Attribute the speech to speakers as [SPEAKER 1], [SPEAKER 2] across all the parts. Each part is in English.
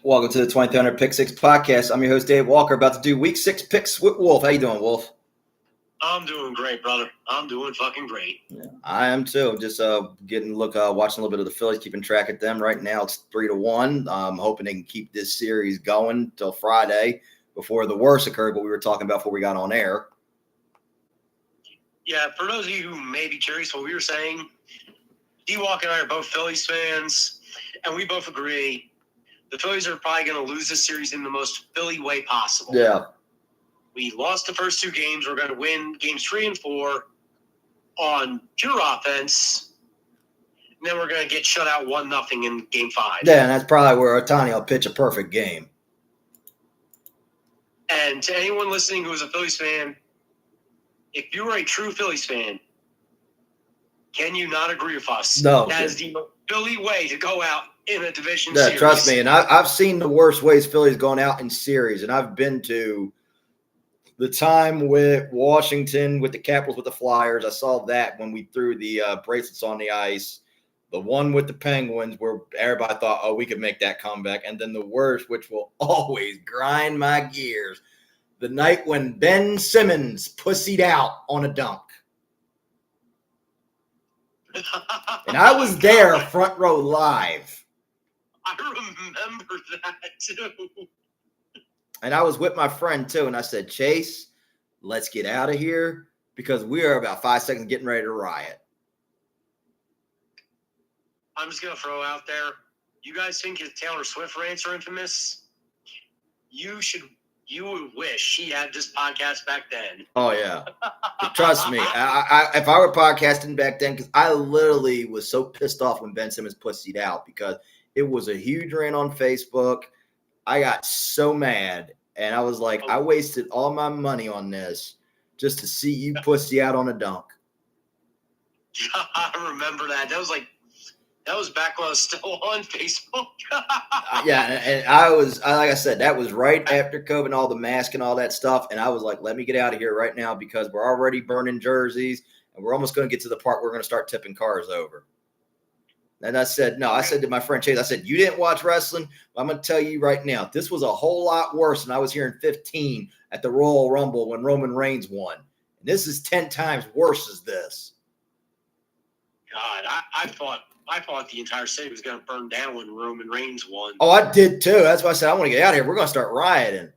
[SPEAKER 1] Welcome to the 2300 Pick Six podcast. I'm your host, Dave Walker, about to do week 6 picks with Wolf. How you doing, Wolf?
[SPEAKER 2] I'm doing great, brother. I'm doing fucking great.
[SPEAKER 1] Yeah, I am too. I'm just watching a little bit of the Phillies, keeping track of them. Right now it's 3-1. I'm hoping they can keep this series going till Friday before the worst occurred, what we were talking about before we got on air.
[SPEAKER 2] Yeah, for those of you who may be curious what we were saying, D-Walk and I are both Phillies fans, and we both agree the Phillies are probably going to lose this series in the most Philly way possible.
[SPEAKER 1] Yeah.
[SPEAKER 2] We lost the first 2 games. We're going to win games 3 and 4 on pure offense. And then we're going to get shut out 1-0 in game 5.
[SPEAKER 1] Yeah, and that's probably where Ohtani will pitch a perfect game.
[SPEAKER 2] And to anyone listening who is a Phillies fan, if you are a true Phillies fan, can you not agree with us?
[SPEAKER 1] No.
[SPEAKER 2] That is the Philly way to go out in a division series.
[SPEAKER 1] Trust me. And I've seen the worst ways Philly's gone out in series, and I've been to the time with Washington, with the Capitals, with the Flyers. I saw that when we threw the bracelets on the ice. The one with the Penguins where everybody thought, oh, we could make that comeback. And then the worst, which will always grind my gears, the night when Ben Simmons pussied out on a dunk. And I was there front row live.
[SPEAKER 2] I remember that too.
[SPEAKER 1] And I was with my friend too. And I said, Chase, let's get out of here because we are about 5 seconds getting ready to riot.
[SPEAKER 2] I'm just going to throw out there. You guys think his Taylor Swift rants are infamous? You would wish he had this podcast back then.
[SPEAKER 1] Oh, yeah. Trust me. If I were podcasting back then, because I literally was so pissed off when Ben Simmons pussied out because it was a huge rant on Facebook. I got so mad, and I was like, I wasted all my money on this just to see you pussy out on a dunk.
[SPEAKER 2] I remember that. That was back when I was still on Facebook.
[SPEAKER 1] Yeah, and like I said, that was right after COVID and all the mask and all that stuff, and I was like, let me get out of here right now because we're already burning jerseys, and we're almost going to get to the part where we're going to start tipping cars over. And I said, no, I said to my friend Chase, I said, you didn't watch wrestling? Well, I'm going to tell you right now, this was a whole lot worse than I was here in 15 at the Royal Rumble when Roman Reigns won. And this is 10 times worse as this.
[SPEAKER 2] God, I thought the entire city was going to burn down when Roman Reigns won.
[SPEAKER 1] Oh, I did too. That's why I said, I want to get out of here. We're going to start rioting.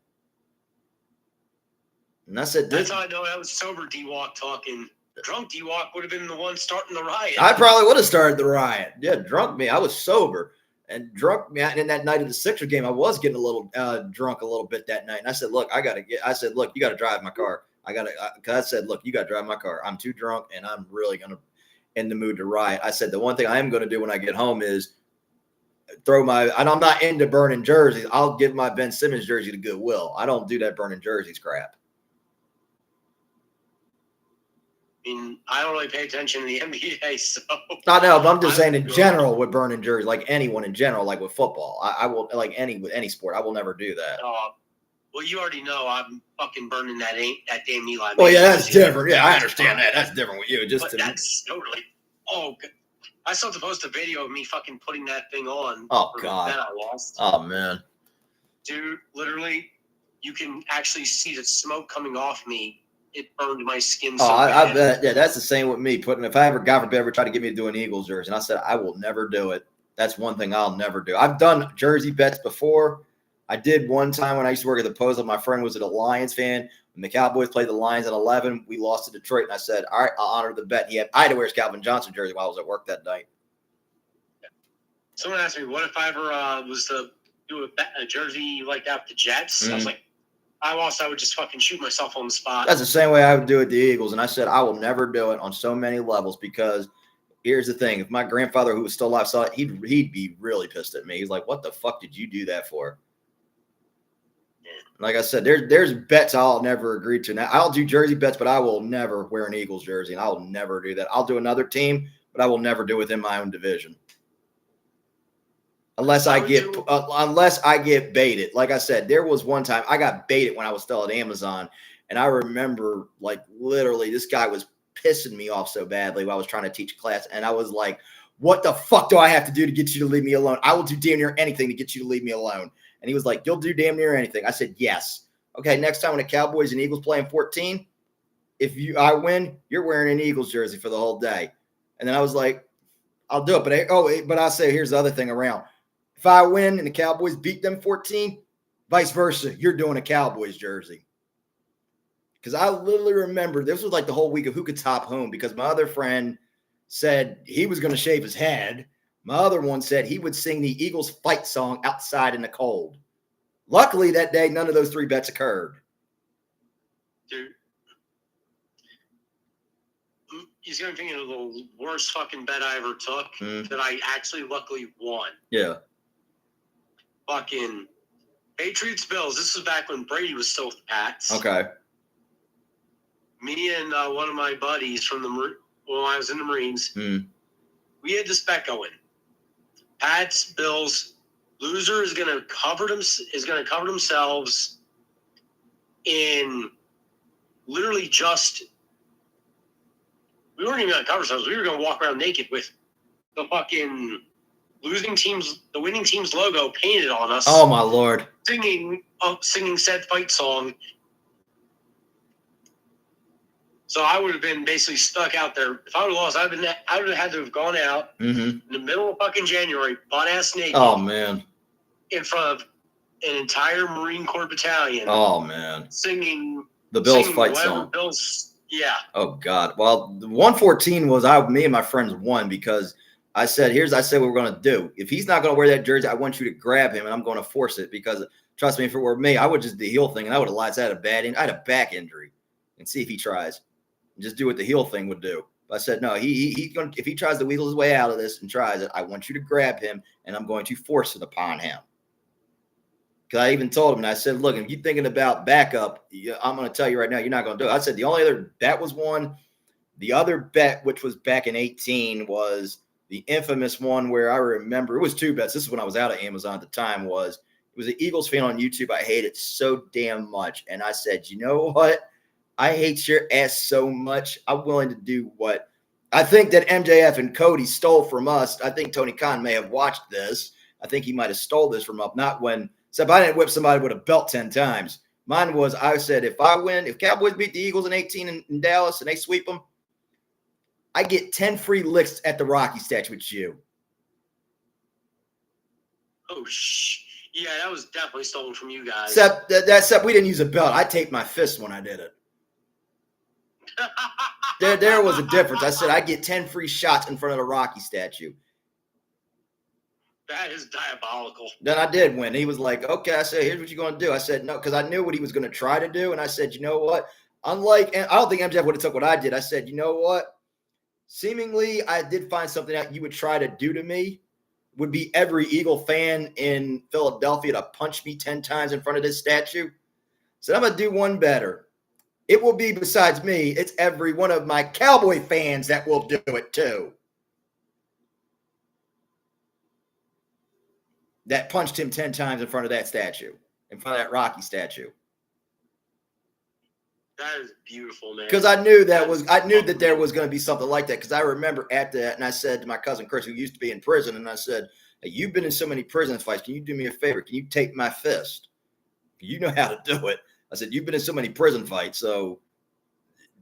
[SPEAKER 1] And I said,
[SPEAKER 2] that's how I know that was sober D-Walk talking. Drunk D-Walk would have been the one starting the riot.
[SPEAKER 1] I probably would have started the riot. Yeah, drunk me. I was sober. And drunk me. And in that night of the Sixers game, I was getting a little drunk a little bit that night. And I said, look, you got to drive my car. I said, look, you got to drive my car. I'm too drunk, and I'm really going to in the mood to riot. I said, the one thing I am going to do when I get home is and I'm not into burning jerseys. I'll give my Ben Simmons jersey to Goodwill. I don't do that burning jerseys crap.
[SPEAKER 2] I mean, I don't really pay attention to the NBA, so.
[SPEAKER 1] I know, but I'm just saying in general with burning jerseys, like anyone in general, like with football, I will, like with any sport, I will never do that.
[SPEAKER 2] Well, you already know I'm fucking burning that damn Eli.
[SPEAKER 1] Well, yeah, that's different. Yeah, I understand that. That's different with you.
[SPEAKER 2] That's totally. Oh, I still have to post a video of me fucking putting that thing on.
[SPEAKER 1] Oh, God.
[SPEAKER 2] That I lost.
[SPEAKER 1] Oh, man.
[SPEAKER 2] Dude, literally, you can actually see the smoke coming off me. It burned my skin so bad.
[SPEAKER 1] I bet. Yeah, that's the same with me. If I ever, God forbid, ever try to get me to do an Eagles jersey, and I said, I will never do it. That's one thing I'll never do. I've done jersey bets before. I did one time when I used to work at the Post. My friend was a Lions fan. When the Cowboys played the Lions at 11, we lost to Detroit, and I said, all right, I'll honor the bet. I had to wear his Calvin Johnson jersey while I was at work that night.
[SPEAKER 2] Someone asked me, what if I ever was to do a jersey like that with the Jets? Mm-hmm. I was like, I lost, I would just fucking shoot myself on the spot.
[SPEAKER 1] That's the same way I would do it the Eagles. And I said, I will never do it on so many levels because here's the thing. If my grandfather, who was still alive, saw it, he'd be really pissed at me. He's like, what the fuck did you do that for? Like I said, there's bets I'll never agree to. Now, I'll do jersey bets, but I will never wear an Eagles jersey, and I'll never do that. I'll do another team, but I will never do it within my own division. Unless I get baited. Like I said, there was one time I got baited when I was still at Amazon, and I remember, like, literally this guy was pissing me off so badly while I was trying to teach class, and I was like, what the fuck do I have to do to get you to leave me alone? I will do damn near anything to get you to leave me alone. And he was like, you'll do damn near anything. I said, yes. Okay, next time when the Cowboys and Eagles play in 14, if I win, you're wearing an Eagles jersey for the whole day. And then I was like, I'll do it. But I say, here's the other thing around. If I win and the Cowboys beat them 14, vice versa, you're doing a Cowboys jersey. Because I literally remember this was like the whole week of who could top whom, because my other friend said he was going to shave his head. My other one said he would sing the Eagles fight song outside in the cold. Luckily, that day, none of those three bets occurred.
[SPEAKER 2] Dude. He's going to think of the worst fucking bet I ever took that I actually luckily won.
[SPEAKER 1] Yeah.
[SPEAKER 2] Fucking Patriots Bills. This was back when Brady was still with the Pats.
[SPEAKER 1] Okay.
[SPEAKER 2] Me and one of my buddies from when I was in the Marines, we had this bet going. Pats, Bills, loser is going to cover themselves in literally just. We weren't even going to cover ourselves. We were going to walk around naked with the fucking the winning team's logo painted on us.
[SPEAKER 1] Oh my Lord!
[SPEAKER 2] Singing said fight song. So I would have been basically stuck out there. If I would have lost, I would have had to have gone out in the middle of fucking January, butt-ass naked.
[SPEAKER 1] Oh, man.
[SPEAKER 2] In front of an entire Marine Corps battalion.
[SPEAKER 1] Oh, man.
[SPEAKER 2] Singing
[SPEAKER 1] the Bills fight song.
[SPEAKER 2] Yeah.
[SPEAKER 1] Oh, God. Well, the 114 was me and my friends won because I said what we're going to do. If he's not going to wear that jersey, I want you to grab him, and I'm going to force it because, trust me, if it were me, I would just do the heel thing, and I would have lied. I had a back injury, and see if he tries. Just do what the heel thing would do. But I said, no, if he tries to wheedle his way out of this and tries it, I want you to grab him, and I'm going to force it upon him. Because I even told him, and I said, look, if you're thinking about backup, I'm going to tell you right now, you're not going to do it. I said the only other bet was one. The other bet, which was back in 2018, was the infamous one where I remember, it was two bets. This is when I was out of Amazon at the time, it was an Eagles fan on YouTube. I hate it so damn much. And I said, you know what? I hate your ass so much. I'm willing to do what I think that MJF and Cody stole from us. I think Tony Khan may have watched this. I think he might have stole this from up. Not when, except I didn't whip somebody with a belt 10 times. Mine was, I said, if Cowboys beat the Eagles in 18 in Dallas and they sweep them, I get 10 free licks at the Rocky statue with you.
[SPEAKER 2] Oh, yeah, that was definitely stolen from you guys.
[SPEAKER 1] Except we didn't use a belt. I taped my fist when I did it. There was a difference. I said I get 10 free shots in front of the Rocky statue.
[SPEAKER 2] That is diabolical.
[SPEAKER 1] Then I did win. He was like, okay. I said, here's what you're going to do. I said, no, because I knew what he was going to try to do. And I said, you know what? I don't think MJF would have took what I did. I said, you know what? Seemingly, I did find something that you would try to do to me. Would be every Eagle fan in Philadelphia to punch me 10 times in front of this statue. So I'm going to do one better. It will be, besides me, it's every one of my Cowboy fans that will do it too. That punched him 10 times in front of that statue, in front of that Rocky statue.
[SPEAKER 2] That is beautiful, man.
[SPEAKER 1] Because I knew that there was going to be something like that. Because I remember at that, and I said to my cousin Chris, who used to be in prison, and I said, hey, you've been in so many prison fights. Can you do me a favor? Can you tape my fist? You know how to do it. I said, you've been in so many prison fights, so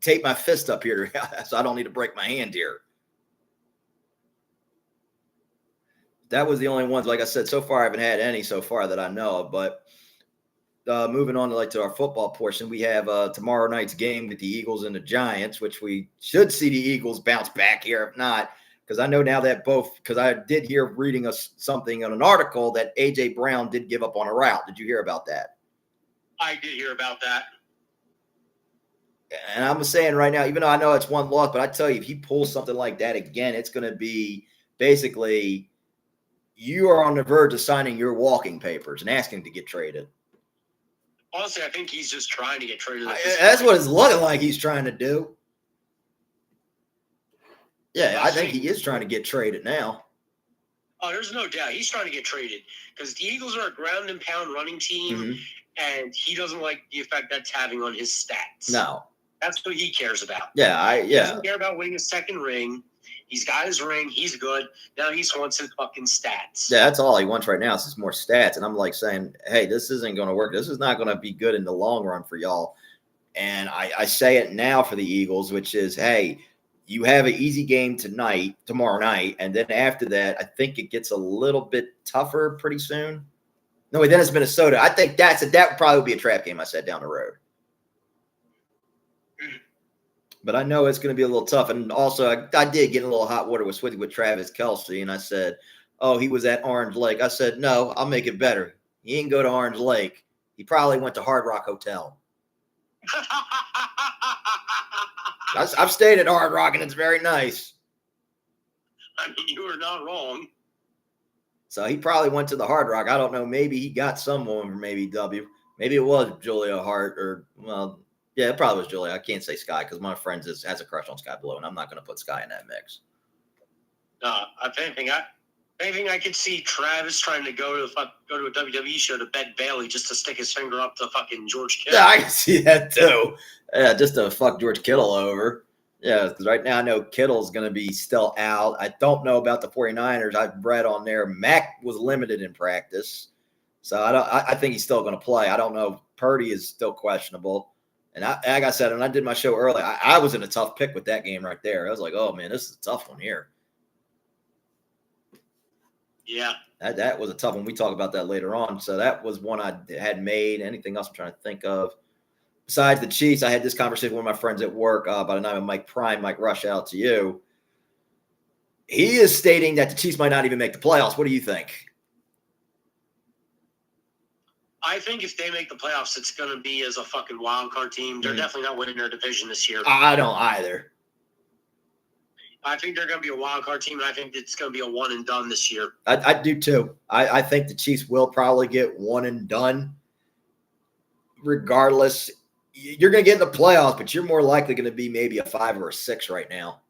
[SPEAKER 1] tape my fist up here so I don't need to break my hand here. That was the only ones, like I said, so far I haven't had any so far that I know of. But moving on to our football portion, we have tomorrow night's game with the Eagles and the Giants, which we should see the Eagles bounce back here. If not, because I know now that because I did hear reading something on an article that A.J. Brown did give up on a route. Did you hear about that?
[SPEAKER 2] I did hear about that.
[SPEAKER 1] And I'm saying right now, even though I know it's one loss, but I tell you, if he pulls something like that again, it's going to be basically you are on the verge of signing your walking papers and asking to get traded.
[SPEAKER 2] Honestly, I think he's just trying to get traded.
[SPEAKER 1] That's what it's looking like he's trying to do. Yeah, I think he is trying to get traded now.
[SPEAKER 2] Oh, there's no doubt. He's trying to get traded because the Eagles are a ground and pound running team, and he doesn't like the effect that's having on his stats.
[SPEAKER 1] No.
[SPEAKER 2] That's what he cares about.
[SPEAKER 1] Yeah,
[SPEAKER 2] He doesn't care about winning a second ring. He's got his ring. He's good. Now he just wants his fucking stats.
[SPEAKER 1] Yeah, that's all he wants right now is just more stats. And I'm like saying, hey, this isn't going to work. This is not going to be good in the long run for y'all. And I say it now for the Eagles, which is, hey, you have an easy game tomorrow night. And then after that, I think it gets a little bit tougher pretty soon. No, wait, then it's Minnesota. I think that would probably be a trap game, I said, down the road. But I know it's going to be a little tough. And also, I did get in a little hot water with Travis Kelce. And I said, oh, he was at Orange Lake. I said, no, I'll make it better. He didn't go to Orange Lake. He probably went to Hard Rock Hotel. I've stayed at Hard Rock, and it's very nice.
[SPEAKER 2] I mean, you were not wrong.
[SPEAKER 1] So he probably went to the Hard Rock. I don't know. Maybe he got someone from ABW. Maybe it was Julia Hart yeah, it probably was Julia. I can't say Sky because my friend has a crush on Sky Blue, and I'm not going to put Sky in that mix.
[SPEAKER 2] If anything, I could see Travis trying to go to a WWE show to beg Bailey just to stick his finger up to fucking George Kittle.
[SPEAKER 1] Yeah, I can see that too. Yeah, just to fuck George Kittle over. Yeah, because right now I know Kittle's going to be still out. I don't know about the 49ers. I've read on there Mac was limited in practice, so I think he's still going to play. I don't know. Purdy is still questionable. And like I said, when I did my show early, I was in a tough pick with that game right there. I was like, oh, man, this is a tough one here.
[SPEAKER 2] Yeah.
[SPEAKER 1] That was a tough one. We talk about that later on. So that was one I had made. Anything else I'm trying to think of? Besides the Chiefs, I had this conversation with my friends at work by the name of Mike Prime. Mike Rush, out to you. He is stating that the Chiefs might not even make the playoffs. What do you think?
[SPEAKER 2] I think if they make the playoffs, it's going to be as a fucking wild card team. They're definitely not winning their division this year.
[SPEAKER 1] I don't either.
[SPEAKER 2] I think they're going to be a wild card team, and I think it's going to be a one and done this year.
[SPEAKER 1] I do too. I think the Chiefs will probably get one and done. Regardless, you're going to get in the playoffs, but you're more likely going to be maybe a 5 or a 6 right now.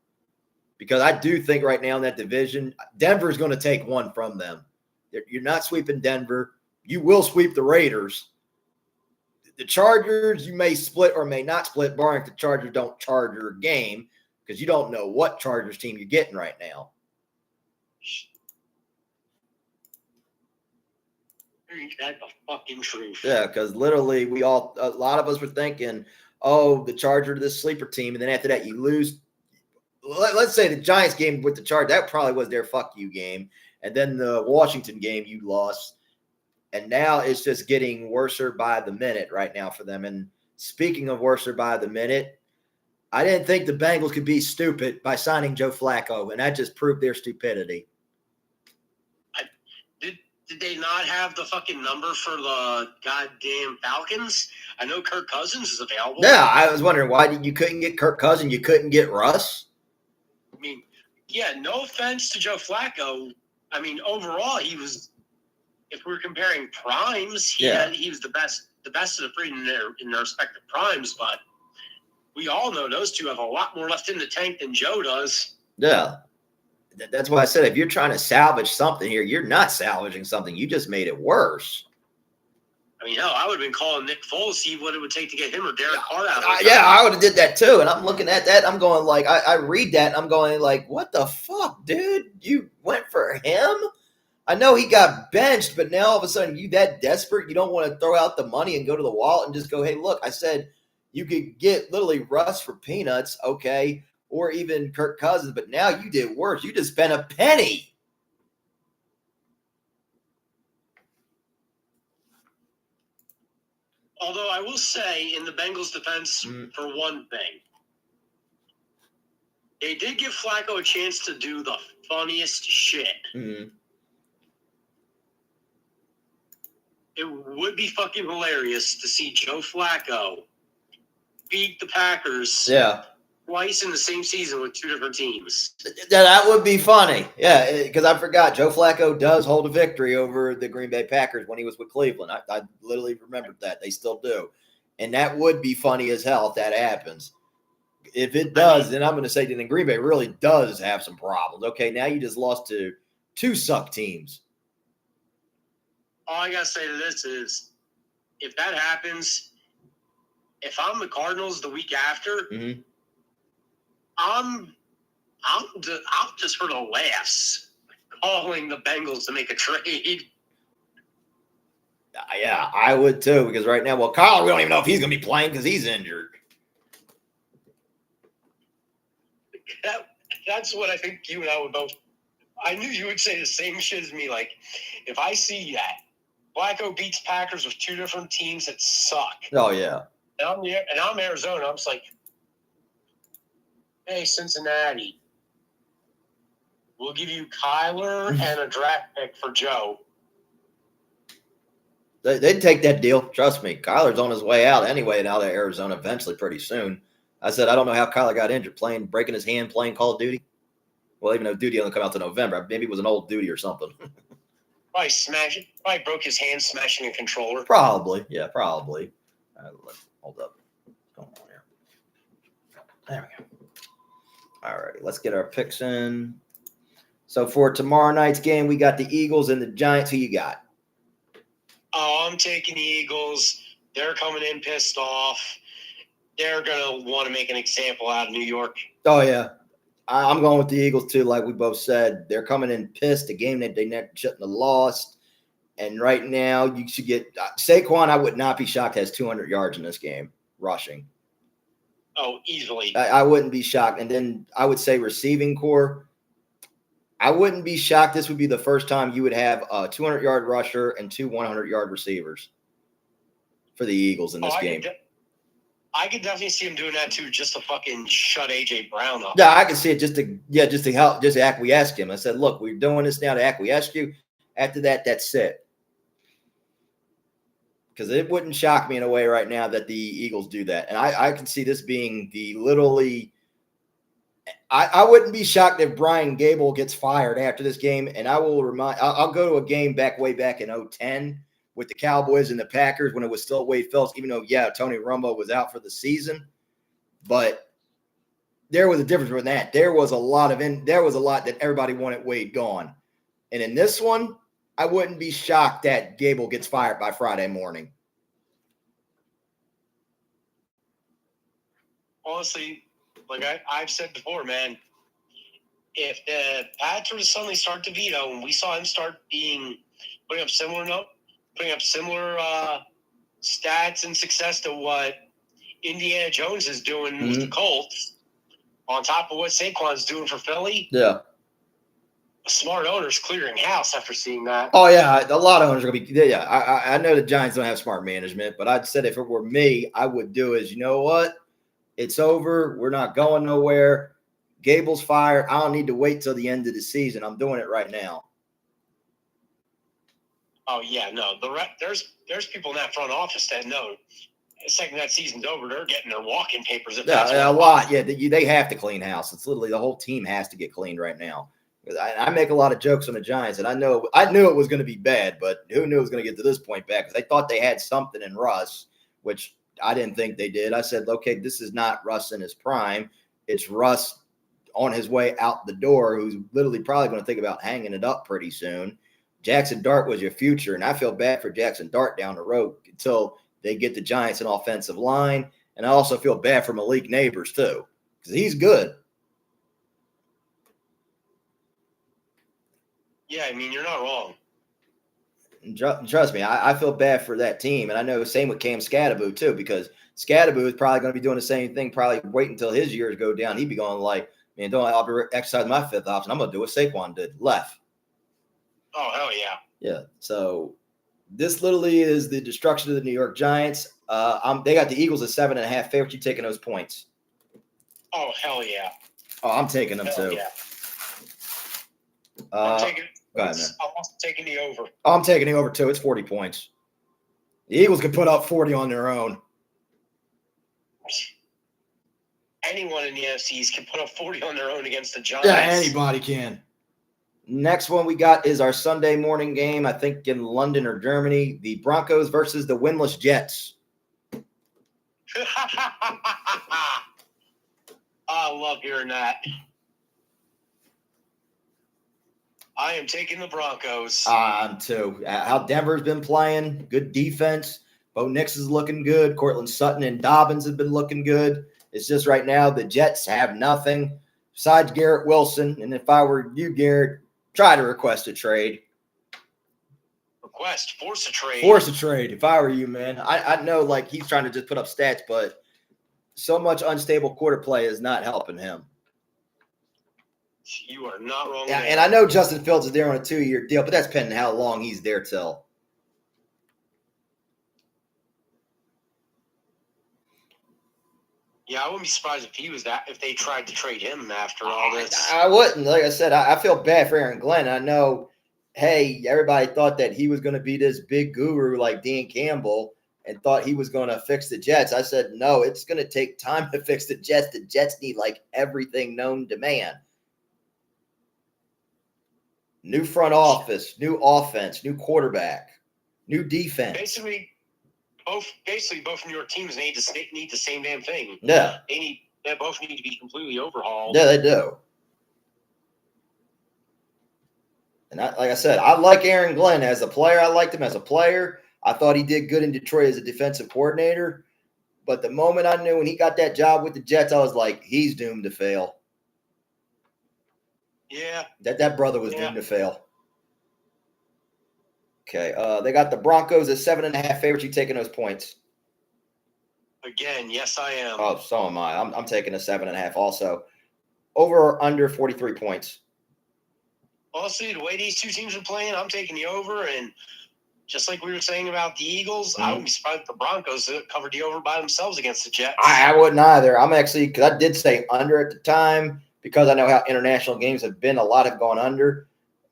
[SPEAKER 1] Because I do think right now in that division, Denver is going to take one from them. You're not sweeping Denver. You will sweep the Raiders. The Chargers, you may split or may not split, barring if the Chargers don't charge your game, because you don't know what Chargers team you're getting right now.
[SPEAKER 2] That's the fucking truth.
[SPEAKER 1] Yeah, because literally a lot of us were thinking, oh, the Chargers, this sleeper team, and then after that you lose. Let's say the Giants game with the Chargers, that probably was their fuck you game. And then the Washington game you lost. And now it's just getting worser by the minute right now for them. And speaking of worser by the minute, I didn't think the Bengals could be stupid by signing Joe Flacco, and that just proved their stupidity.
[SPEAKER 2] Did they not have the fucking number for the goddamn Falcons? I know Kirk Cousins is available.
[SPEAKER 1] Yeah, I was wondering why you couldn't get Kirk Cousins, you couldn't get Russ?
[SPEAKER 2] I mean, yeah, no offense to Joe Flacco. I mean, overall, he was, if we're comparing primes, he was the best of the breed in their respective primes, but we all know those two have a lot more left in the tank than Joe does.
[SPEAKER 1] Yeah. That's why I said if you're trying to salvage something here, you're not salvaging something. You just made it worse.
[SPEAKER 2] I mean, hell, I would have been calling Nick Foles, see what it would take to get him or Derek Carr out.
[SPEAKER 1] I would have did that too. And I'm looking at that. I'm going like, I read that. And I'm going like, what the fuck, dude? You went for him? I know he got benched, but now all of a sudden you that desperate, you don't want to throw out the money and go to the wallet and just go, hey, look, I said you could get literally Russ for peanuts, okay, or even Kirk Cousins, but now you did worse. You just spent a penny.
[SPEAKER 2] Although I will say, in the Bengals' defense, for one thing, they did give Flacco a chance to do the funniest shit. Mm-hmm. It would be fucking hilarious to see Joe Flacco beat the Packers twice in the same season with two different teams.
[SPEAKER 1] That would be funny. Yeah, because I forgot. Joe Flacco does hold a victory over the Green Bay Packers when he was with Cleveland. I literally remembered that. They still do. And that would be funny as hell if that happens. If it does, then I'm going to say that Green Bay really does have some problems. Okay, now you just lost to two suck teams.
[SPEAKER 2] All I got to say to this is, if that happens, if I'm the Cardinals the week after, I'm I'm just for the laughs calling the Bengals to make a trade.
[SPEAKER 1] Yeah, I would too, because right now, Kyler, we don't even know if he's going to be playing because he's injured.
[SPEAKER 2] That's what I think you and I would both. I knew you would say the same shit as me. Like, if I see that Flacco beats Packers with two different teams that suck.
[SPEAKER 1] Oh, yeah.
[SPEAKER 2] And I'm Arizona. I'm just like, hey, Cincinnati, we'll give you Kyler and a draft pick for Joe.
[SPEAKER 1] They'd take that deal. Trust me. Kyler's on his way out anyway, and out of Arizona eventually pretty soon. I said, I don't know how Kyler got injured, breaking his hand, playing Call of Duty. Well, even though Duty doesn't come out to November. Maybe it was an old Duty or something.
[SPEAKER 2] Probably broke his hand smashing a controller.
[SPEAKER 1] Probably. Yeah, probably. Hold up. What's going on here? There we go. All right, let's get our picks in. So for tomorrow night's game, we got the Eagles and the Giants. Who you got?
[SPEAKER 2] Oh, I'm taking the Eagles. They're coming in pissed off. They're going to want to make an example out of New York.
[SPEAKER 1] Oh, yeah. I'm going with the Eagles, too, like we both said. They're coming in pissed, a game that they shouldn't have lost. And right now, you should get Saquon, I would not be shocked, has 200 yards in this game, rushing.
[SPEAKER 2] Oh, easily.
[SPEAKER 1] I wouldn't be shocked. And then I would say receiving core, I wouldn't be shocked. This would be the first time you would have a 200-yard rusher and two 100-yard receivers for the Eagles in this game.
[SPEAKER 2] I could definitely see him doing that too, just to fucking shut A.J. Brown up.
[SPEAKER 1] Yeah, I can see it just to help, just to acquiesce him. I said, look, we're doing this now to acquiesce you. After that, that's it. Because it wouldn't shock me in a way right now that the Eagles do that. And I can see this being I wouldn't be shocked if Brian Gable gets fired after this game. And I'll go to a game way back in 2010 with the Cowboys and the Packers when it was still Wade Phillips, even though, Tony Romo was out for the season. But there was a difference with that. There was a lot that everybody wanted Wade gone. And in this one, I wouldn't be shocked that Gable gets fired by Friday morning.
[SPEAKER 2] Honestly, like I've said before, man, if the Pats were to suddenly start to veto and we saw him start putting up similar stats and success to what Indiana Jones is doing with the Colts, on top of what Saquon's doing for Philly.
[SPEAKER 1] Yeah.
[SPEAKER 2] A smart owner's clearing house after seeing that.
[SPEAKER 1] Oh, yeah. A lot of owners are going to be – yeah. I know the Giants don't have smart management, but I'd said if it were me, I would do is, you know what? It's over. We're not going nowhere. Gable's fired. I don't need to wait till the end of the season. I'm doing it right now.
[SPEAKER 2] Oh, yeah, no. There's people in that front office that know the second that season's over, they're getting their walk-in papers.
[SPEAKER 1] A lot. Yeah, they have to clean house. It's literally the whole team has to get cleaned right now. I make a lot of jokes on the Giants, and I knew it was going to be bad, but who knew it was going to get to this point back? Because they thought they had something in Russ, which I didn't think they did. I said, okay, this is not Russ in his prime. It's Russ on his way out the door, who's literally probably going to think about hanging it up pretty soon. Jackson Dart was your future, and I feel bad for Jackson Dart down the road until they get the Giants an offensive line. And I also feel bad for Malik Neighbors, too, because he's good.
[SPEAKER 2] Yeah, I mean, you're not wrong.
[SPEAKER 1] And trust me, I feel bad for that team. And I know the same with Cam Scadaboo, too, because Scadaboo is probably going to be doing the same thing, probably wait until his years go down. He'd be going like, man, I'll be exercising my fifth option. I'm going to do what Saquon did, left.
[SPEAKER 2] Oh, hell yeah.
[SPEAKER 1] Yeah. So this literally is the destruction of the New York Giants. They got the Eagles at 7.5 favorite. You taking those points?
[SPEAKER 2] Oh, hell yeah.
[SPEAKER 1] Oh, I'm taking them too.
[SPEAKER 2] Yeah.
[SPEAKER 1] I'm
[SPEAKER 2] also taking the over.
[SPEAKER 1] I'm taking the over too. It's 40 points. The Eagles could put up 40 on their own.
[SPEAKER 2] Anyone in the NFCs can put up 40 on their own against the Giants.
[SPEAKER 1] Yeah, anybody can. Next one we got is our Sunday morning game, I think in London or Germany. The Broncos versus the winless Jets.
[SPEAKER 2] I love hearing that. I am taking the Broncos.
[SPEAKER 1] I'm too. How Denver's been playing, good defense. Bo Nix is looking good. Cortland Sutton and Dobbins have been looking good. It's just right now the Jets have nothing. besides Garrett Wilson. And if I were you, Garrett, try to request a trade.
[SPEAKER 2] Force a trade.
[SPEAKER 1] Force a trade. If I were you, man. I know like he's trying to just put up stats, but so much unstable quarter play is not helping him.
[SPEAKER 2] You are not wrong.
[SPEAKER 1] Yeah, and I know Justin Fields is there on a 2-year deal, but that's pending how long he's there till.
[SPEAKER 2] Yeah, I wouldn't be surprised if they tried to trade him after all this.
[SPEAKER 1] I wouldn't. Like I said, I feel bad for Aaron Glenn. I know, hey, everybody thought that he was going to be this big guru like Dean Campbell and thought he was going to fix the Jets. I said, no, it's going to take time to fix the Jets. The Jets need like everything known to man. New front office, new offense, new quarterback, new defense.
[SPEAKER 2] Basically, both New York teams need the same damn thing.
[SPEAKER 1] Yeah.
[SPEAKER 2] They both need to be completely overhauled.
[SPEAKER 1] Yeah, they do. And like I said, I like Aaron Glenn as a player. I liked him as a player. I thought he did good in Detroit as a defensive coordinator. But the moment I knew when he got that job with the Jets, I was like, he's doomed to fail.
[SPEAKER 2] Yeah.
[SPEAKER 1] That brother was doomed to fail. Okay. They got the Broncos at 7.5 favorites. You taking those points?
[SPEAKER 2] Again, yes, I am.
[SPEAKER 1] Oh, so am I. I'm taking a 7.5 also. Over or under 43 points?
[SPEAKER 2] Honestly, the way these two teams are playing, I'm taking the over. And just like we were saying about the Eagles, I wouldn't be surprised if the Broncos covered the over by themselves against the Jets.
[SPEAKER 1] I wouldn't either. I'm actually, because I did say under at the time, because I know how international games have been, a lot have gone under.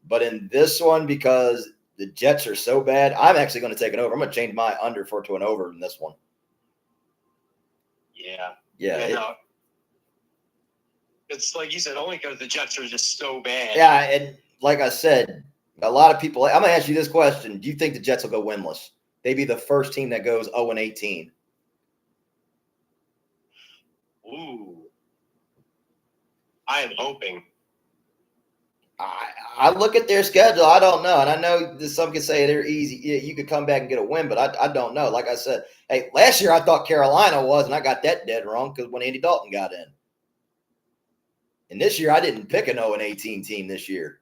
[SPEAKER 1] But in this one, because the Jets are so bad, I'm actually going to take it over. I'm going to change my under to an over in this one.
[SPEAKER 2] Yeah.
[SPEAKER 1] Yeah.
[SPEAKER 2] No. It's like you said, only because the Jets are just so bad.
[SPEAKER 1] Yeah, and like I said, a lot of people – I'm going to ask you this question. Do you think the Jets will go winless? They'd be the first team that goes 0-18.
[SPEAKER 2] Ooh. I am hoping.
[SPEAKER 1] I look at their schedule. I don't know. And I know some could say they're easy. You could come back and get a win, but I don't know. Like I said, hey, last year I thought Carolina was, and I got that dead wrong because when Andy Dalton got in. And this year I didn't pick an 0-18 team this year.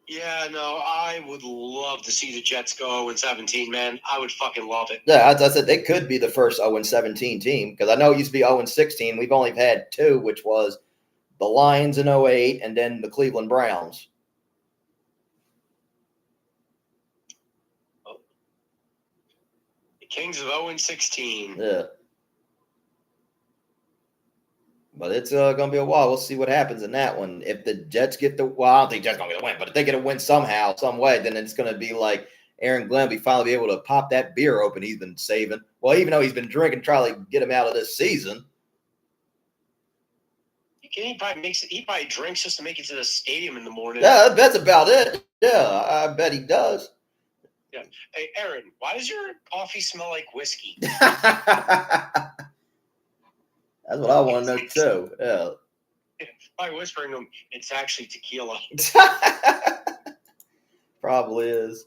[SPEAKER 2] Yeah, no, I would love to see the Jets go 0-17, man. I would fucking love it.
[SPEAKER 1] Yeah, as I said, they could be the first 0-17 team because I know it used to be 0-16. We've only had two, which was the Lions in 2008 and then the Cleveland Browns.
[SPEAKER 2] Oh. The Kings of 0-16.
[SPEAKER 1] Yeah. But it's going to be a while. We'll see what happens in that one. If the Jets get I don't think Jets going to get a win, but if they get a win somehow, some way, then it's going to be like Aaron Glenn finally be able to pop that beer open he's been saving. Well, even though he's been drinking, try to get him out of this season.
[SPEAKER 2] He probably drinks just to make it to the stadium in the morning.
[SPEAKER 1] Yeah, that's about it. Yeah, I bet he does.
[SPEAKER 2] Yeah. Hey, Aaron, why does your coffee smell like whiskey?
[SPEAKER 1] That's what I want to know too. Yeah.
[SPEAKER 2] By whispering them, it's actually tequila.
[SPEAKER 1] Probably is.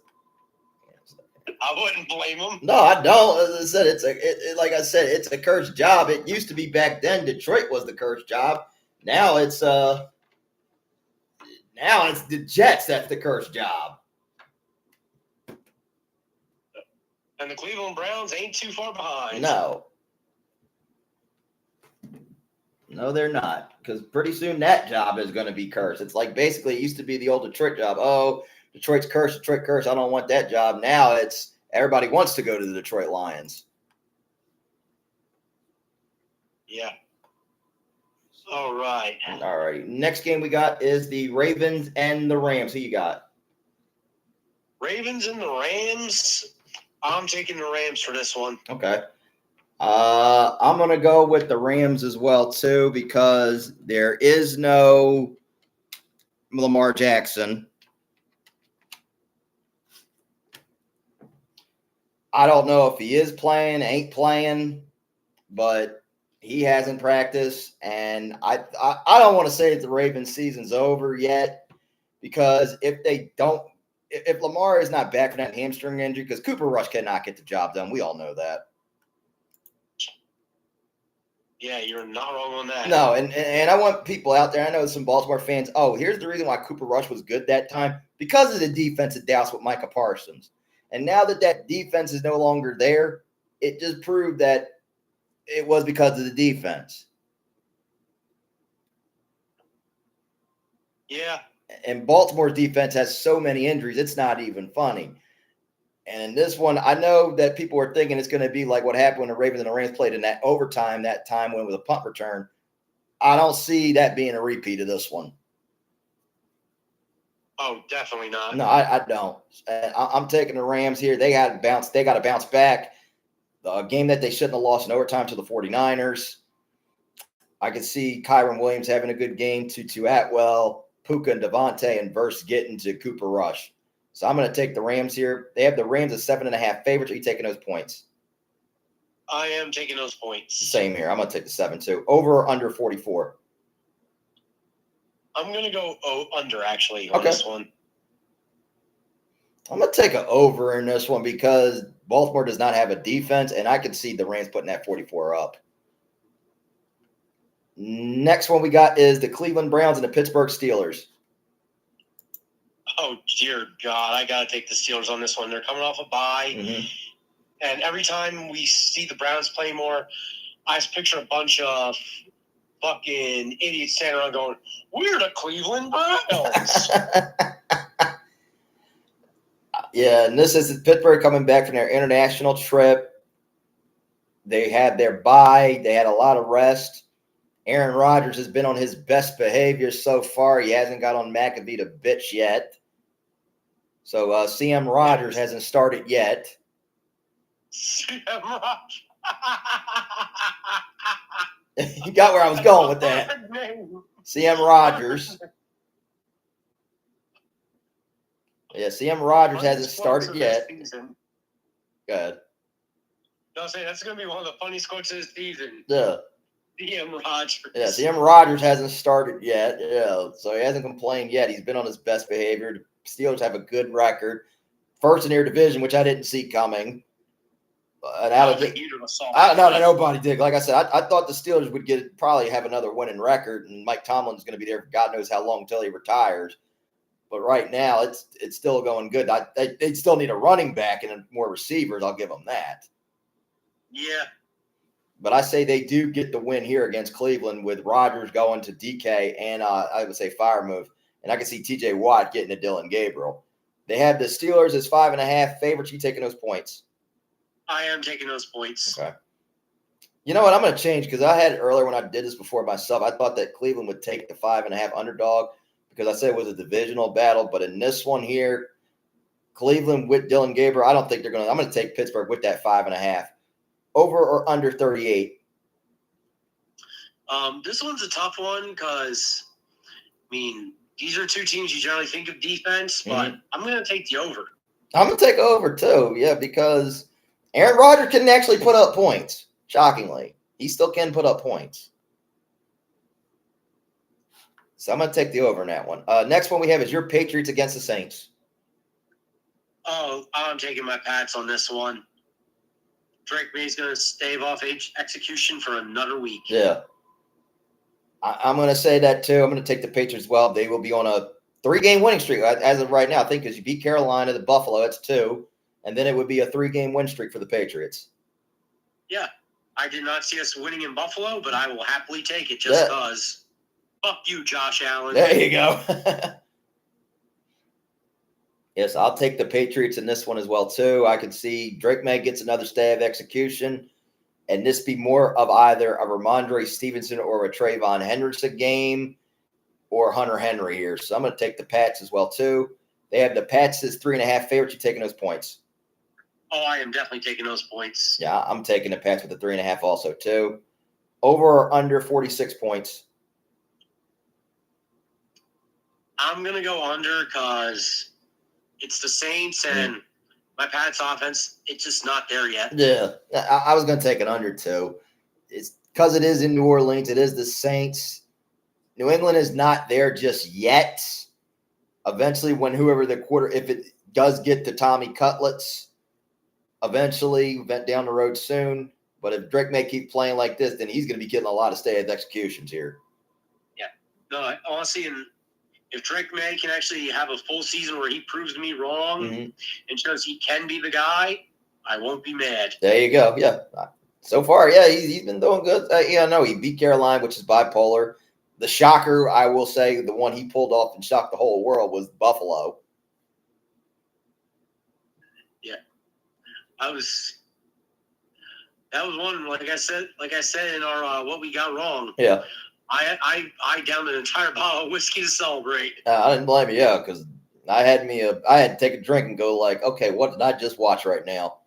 [SPEAKER 2] I wouldn't blame him.
[SPEAKER 1] No, I don't. As I said, like I said, it's a cursed job. It used to be back then. Detroit was the cursed job. Now it's the Jets that's the cursed job.
[SPEAKER 2] And the Cleveland Browns ain't too far behind.
[SPEAKER 1] No, they're not. Because pretty soon that job is going to be cursed. It's like basically it used to be the old Detroit job. Oh, Detroit's cursed, Detroit cursed. I don't want that job. Now it's everybody wants to go to the Detroit Lions.
[SPEAKER 2] Yeah. All right.
[SPEAKER 1] All right. Next game we got is the Ravens and the Rams. Who you got?
[SPEAKER 2] Ravens and the Rams. I'm taking the Rams for this one.
[SPEAKER 1] Okay. I'm going to go with the Rams as well, too, because there is no Lamar Jackson. I don't know if he is playing, ain't playing, but he hasn't practiced. And I don't want to say that the Ravens season's over yet, because if Lamar is not back from that hamstring injury, because Cooper Rush cannot get the job done. We all know that.
[SPEAKER 2] Yeah, you're not wrong on that.
[SPEAKER 1] No, and I want people out there. I know some Baltimore fans. Oh, here's the reason why Cooper Rush was good that time, because of the defensive doubts with Micah Parsons. And now that defense is no longer there, it just proved that it was because of the defense.
[SPEAKER 2] Yeah.
[SPEAKER 1] And Baltimore's defense has so many injuries, it's not even funny. And in this one, I know that people are thinking it's going to be like what happened when the Ravens and the Rams played in that overtime, that time when it was a punt return. I don't see that being a repeat of this one.
[SPEAKER 2] Oh, definitely not.
[SPEAKER 1] No, I don't. I'm taking the Rams here. They got to bounce. They got to bounce back. The game that they shouldn't have lost in overtime to the 49ers. I can see Kyron Williams having a good game. Tutu Atwell, Puka and Devontae, and Verse getting to Cooper Rush. So I'm going to take the Rams here. They have the Rams as 7.5 favorites. Are you taking those points?
[SPEAKER 2] I am taking those points.
[SPEAKER 1] Same here. I'm going to take the 7 too. Over or under 44?
[SPEAKER 2] I'm going to go under, actually, on this one.
[SPEAKER 1] I'm going to take an over in this one because Baltimore does not have a defense, and I can see the Rams putting that 44 up. Next one we got is the Cleveland Browns and the Pittsburgh Steelers.
[SPEAKER 2] Oh, dear God. I got to take the Steelers on this one. They're coming off a bye.
[SPEAKER 1] Mm-hmm.
[SPEAKER 2] And every time we see the Browns play more, I just picture a bunch of fucking idiots standing around going, "We're the Cleveland Browns."
[SPEAKER 1] Yeah, and this is Pittsburgh coming back from their international trip. They had their bye. They had a lot of rest. Aaron Rodgers has been on his best behavior so far. He hasn't got on McAfee to bitch yet. So CM Rodgers hasn't started yet.
[SPEAKER 2] CM Rodgers.
[SPEAKER 1] You got where I was going with that. CM Rodgers. Yeah, CM Rodgers hasn't started yet. Go ahead.
[SPEAKER 2] No, I'm saying that's going to be one of the funniest quotes of the season.
[SPEAKER 1] Yeah.
[SPEAKER 2] CM Rodgers.
[SPEAKER 1] Yeah, CM Rodgers hasn't started yet. Yeah, so he hasn't complained yet. He's been on his best behavior. The Steelers have a good record. First in their division, which I didn't see coming. And out of it, nobody did. Like I said, I thought the Steelers would probably have another winning record, and Mike Tomlin's going to be there for God knows how long until he retires. But right now, it's still going good. They still need a running back and more receivers. I'll give them that.
[SPEAKER 2] Yeah.
[SPEAKER 1] But I say they do get the win here against Cleveland with Rodgers going to DK and I would say fire move. And I can see TJ Watt getting to Dylan Gabriel. They have the Steelers as 5.5 favorites. You taking those points?
[SPEAKER 2] I am taking those points.
[SPEAKER 1] Okay. You know what? I'm going to change because I had it earlier when I did this before myself. I thought that Cleveland would take the 5.5 underdog because I said it was a divisional battle. But in this one here, Cleveland with Dylan Gabriel, I don't think they're going to – I'm going to take Pittsburgh with that 5.5. Over or under 38?
[SPEAKER 2] This one's a tough one because, these are two teams you generally think of defense, but I'm going to take the over.
[SPEAKER 1] I'm going to take over too, yeah, because Aaron Rodgers can actually put up points, shockingly. He still can put up points. So I'm going to take the over in that one. Next one we have is your Patriots against the Saints.
[SPEAKER 2] Oh, I'm taking my Pats on this one. Drake May's going to stave off execution for another week.
[SPEAKER 1] Yeah. I'm going to say that too. I'm going to take the Patriots as well. They will be on a 3-game winning streak as of right now. I think because you beat Carolina, the Buffalo, that's 2. And then it would be a 3-game win streak for the Patriots.
[SPEAKER 2] Yeah. I did not see us winning in Buffalo, but I will happily take it just because. Fuck you, Josh Allen.
[SPEAKER 1] There you go. Yes, I'll take the Patriots in this one as well, too. I could see Drake May gets another stab execution, and this be more of either a Ramondre Stevenson or a Trayvon Henderson game or Hunter Henry here. So I'm going to take the Pats as well, too. They have the Pats as 3.5 favorites. You taking those points?
[SPEAKER 2] Oh, I am definitely taking those points.
[SPEAKER 1] Yeah, I'm taking the Pats with the 3.5 also, too. Over or under 46 points?
[SPEAKER 2] I'm going to go under because it's the Saints and my Pats offense, it's just not there yet.
[SPEAKER 1] Yeah, I was going to take it under, too. It's because it is in New Orleans. It is the Saints. New England is not there just yet. Eventually, when whoever the if it does get to Tommy Cutlets, eventually, down the road soon, But if Drake May keep playing like this, then he's going to be getting a lot of stay-at executions here.
[SPEAKER 2] Yeah. No, honestly, and if Drake May can actually have a full season where he proves me wrong and shows he can be the guy, I won't be mad.
[SPEAKER 1] There you go. Yeah. So far, yeah, he's been doing good. No, he beat Carolina, which is bipolar. The shocker, I will say, the one he pulled off and shocked the whole world was Buffalo.
[SPEAKER 2] Yeah. That was one, like I said in our what we got wrong.
[SPEAKER 1] Yeah.
[SPEAKER 2] I downed an entire bottle of whiskey to celebrate.
[SPEAKER 1] I didn't blame you, yeah, because I had to take a drink and go like, okay, what did I just watch right now?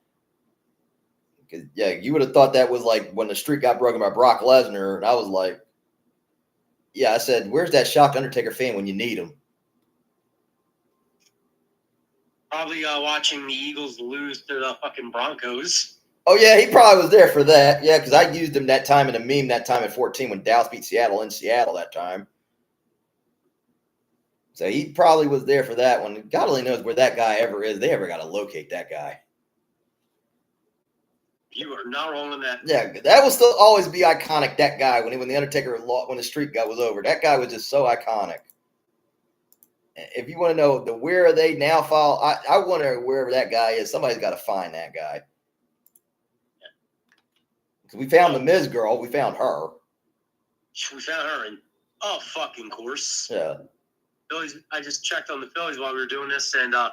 [SPEAKER 1] Because yeah, you would have thought that was like when the streak got broken by Brock Lesnar, and I was like, yeah, I said, where's that shocked Undertaker fan when you need him?
[SPEAKER 2] Probably watching the Eagles lose to the fucking Broncos.
[SPEAKER 1] Oh, yeah, he probably was there for that. Yeah, because I used him that time in a meme that time at 14 when Dallas beat Seattle in Seattle that time. So he probably was there for that one. God only knows where that guy ever is. They ever got to locate that guy.
[SPEAKER 2] You are not wrong on that.
[SPEAKER 1] Yeah, that will still always be iconic, that guy, when the Undertaker when the streak was over. That guy was just so iconic. If you want to know where are they now, I wonder wherever that guy is. Somebody's got to find that guy. Because we found the Miz girl. We found her.
[SPEAKER 2] We found her in fucking course.
[SPEAKER 1] Yeah.
[SPEAKER 2] Phillies. I just checked on the Phillies while we were doing this, and 8-1.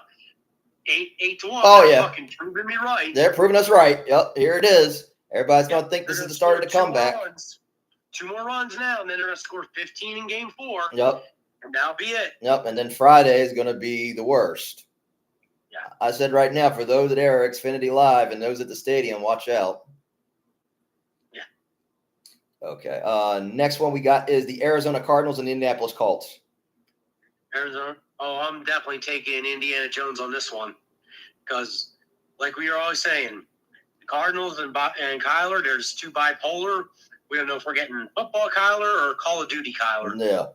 [SPEAKER 1] Oh, yeah.
[SPEAKER 2] Fucking proving me right.
[SPEAKER 1] They're proving us right. Yep, here it is. Everybody's going to think this is the start of the comeback.
[SPEAKER 2] Two more runs now, and then they're going to score 15 in game 4.
[SPEAKER 1] Yep.
[SPEAKER 2] And that'll be it.
[SPEAKER 1] Yep, and then Friday is going to be the worst.
[SPEAKER 2] Yeah.
[SPEAKER 1] I said right now, for those that are Xfinity Live and those at the stadium, watch out.
[SPEAKER 2] Yeah.
[SPEAKER 1] Okay. Next one we got is the Arizona Cardinals and the Indianapolis Colts.
[SPEAKER 2] Arizona. Oh, I'm definitely taking Indiana Jones on this one because, like we were always saying, the Cardinals and Kyler, they're just too bipolar. We don't know if we're getting football Kyler or Call of Duty Kyler.
[SPEAKER 1] Yeah.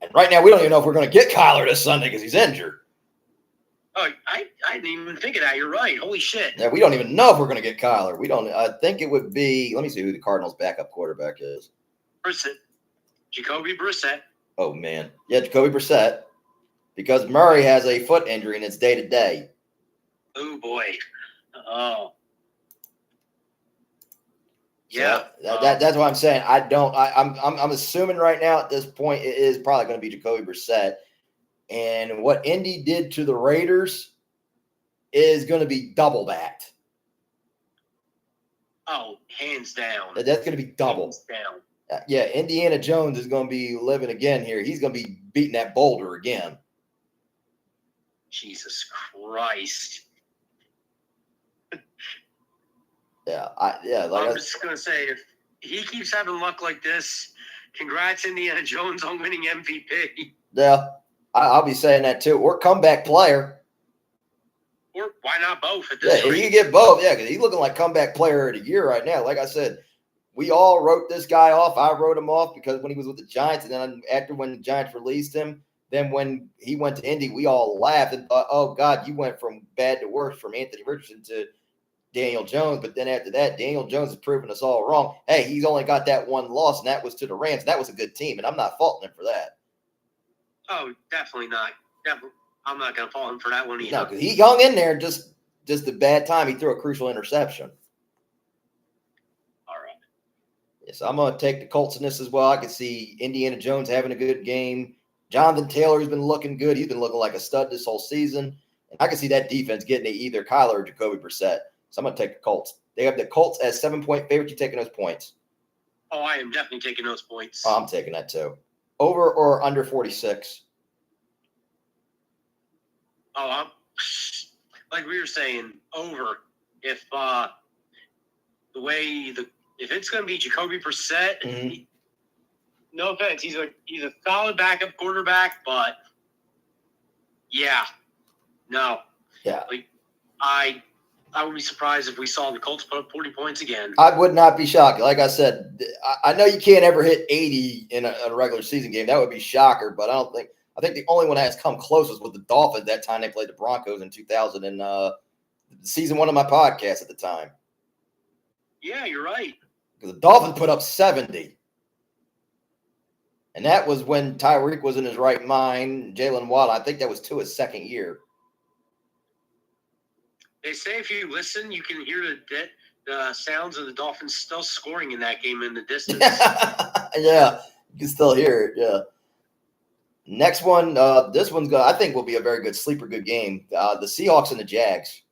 [SPEAKER 1] And right now, we don't even know if we're going to get Kyler this Sunday because he's injured.
[SPEAKER 2] Oh, I didn't even think of that. You're right. Holy shit.
[SPEAKER 1] Yeah, we don't even know if we're going to get Kyler. We don't. I think it would be. Let me see who the Cardinals' backup quarterback is.
[SPEAKER 2] Brissett. Jacoby Brissett.
[SPEAKER 1] Oh man, yeah, Jacoby Brissett. Because Murray has a foot injury and it's day to day.
[SPEAKER 2] Oh boy. Oh. Yeah.
[SPEAKER 1] So that's what I'm saying. I'm assuming right now at this point it is probably going to be Jacoby Brissett. And what Indy did to the Raiders is going to be double backed.
[SPEAKER 2] Oh, hands down.
[SPEAKER 1] That's going to be double.
[SPEAKER 2] Hands down.
[SPEAKER 1] Yeah, Indiana Jones is going to be living again here. He's going to be beating that boulder again.
[SPEAKER 2] Jesus Christ. I'm just going to say, if he keeps having luck like this, congrats, Indiana Jones, on winning MVP.
[SPEAKER 1] Yeah, I'll be saying that too. Or comeback player.
[SPEAKER 2] Or why not both at this
[SPEAKER 1] rate? You get both. Yeah, because he's looking like comeback player of the year right now. Like I said, we all wrote this guy off. I wrote him off because when he was with the Giants, and then after when the Giants released him, then when he went to Indy, we all laughed and thought, oh, God, you went from bad to worse from Anthony Richardson to Daniel Jones. But then after that, Daniel Jones has proven us all wrong. Hey, he's only got that one loss, and that was to the Rams. And that was a good team, and I'm not faulting him for that.
[SPEAKER 2] Oh, definitely not. I'm not going to fault him for that one either.
[SPEAKER 1] No, because he hung in there just a bad time. He threw a crucial interception.
[SPEAKER 2] All right.
[SPEAKER 1] Yes, I'm going to take the Colts in this as well. I can see Indiana Jones having a good game. Jonathan Taylor has been looking good. He's been looking like a stud this whole season. And I can see that defense getting to either Kyler or Jacoby Brissett. So I'm going to take the Colts. They have the Colts as 7-point favorite. You taking those points?
[SPEAKER 2] Oh, I am definitely taking those points.
[SPEAKER 1] Oh, I'm taking that too. Over or under 46?
[SPEAKER 2] Oh, like we were saying, over. If if it's going to be Jacoby Brissett, no offense, he's a solid backup quarterback, but yeah, no.
[SPEAKER 1] Yeah.
[SPEAKER 2] Like I would be surprised if we saw the Colts put up 40 points again.
[SPEAKER 1] I would not be shocked. Like I said, I know you can't ever hit 80 in a regular season game. That would be shocker, but I think the only one that has come closest was the Dolphins that time they played the Broncos in 2000 and season 1 of my podcast at the time.
[SPEAKER 2] Yeah, you're right.
[SPEAKER 1] Because the Dolphins put up 70. And that was when Tyreek was in his right mind. Jalen Waddle, I think that was his second year.
[SPEAKER 2] They say if you listen, you can hear the sounds of the Dolphins still scoring in that game in the distance.
[SPEAKER 1] Yeah, you can still hear it. Yeah. Next one, this one's I think will be a very good sleeper, good game. The Seahawks and the Jags.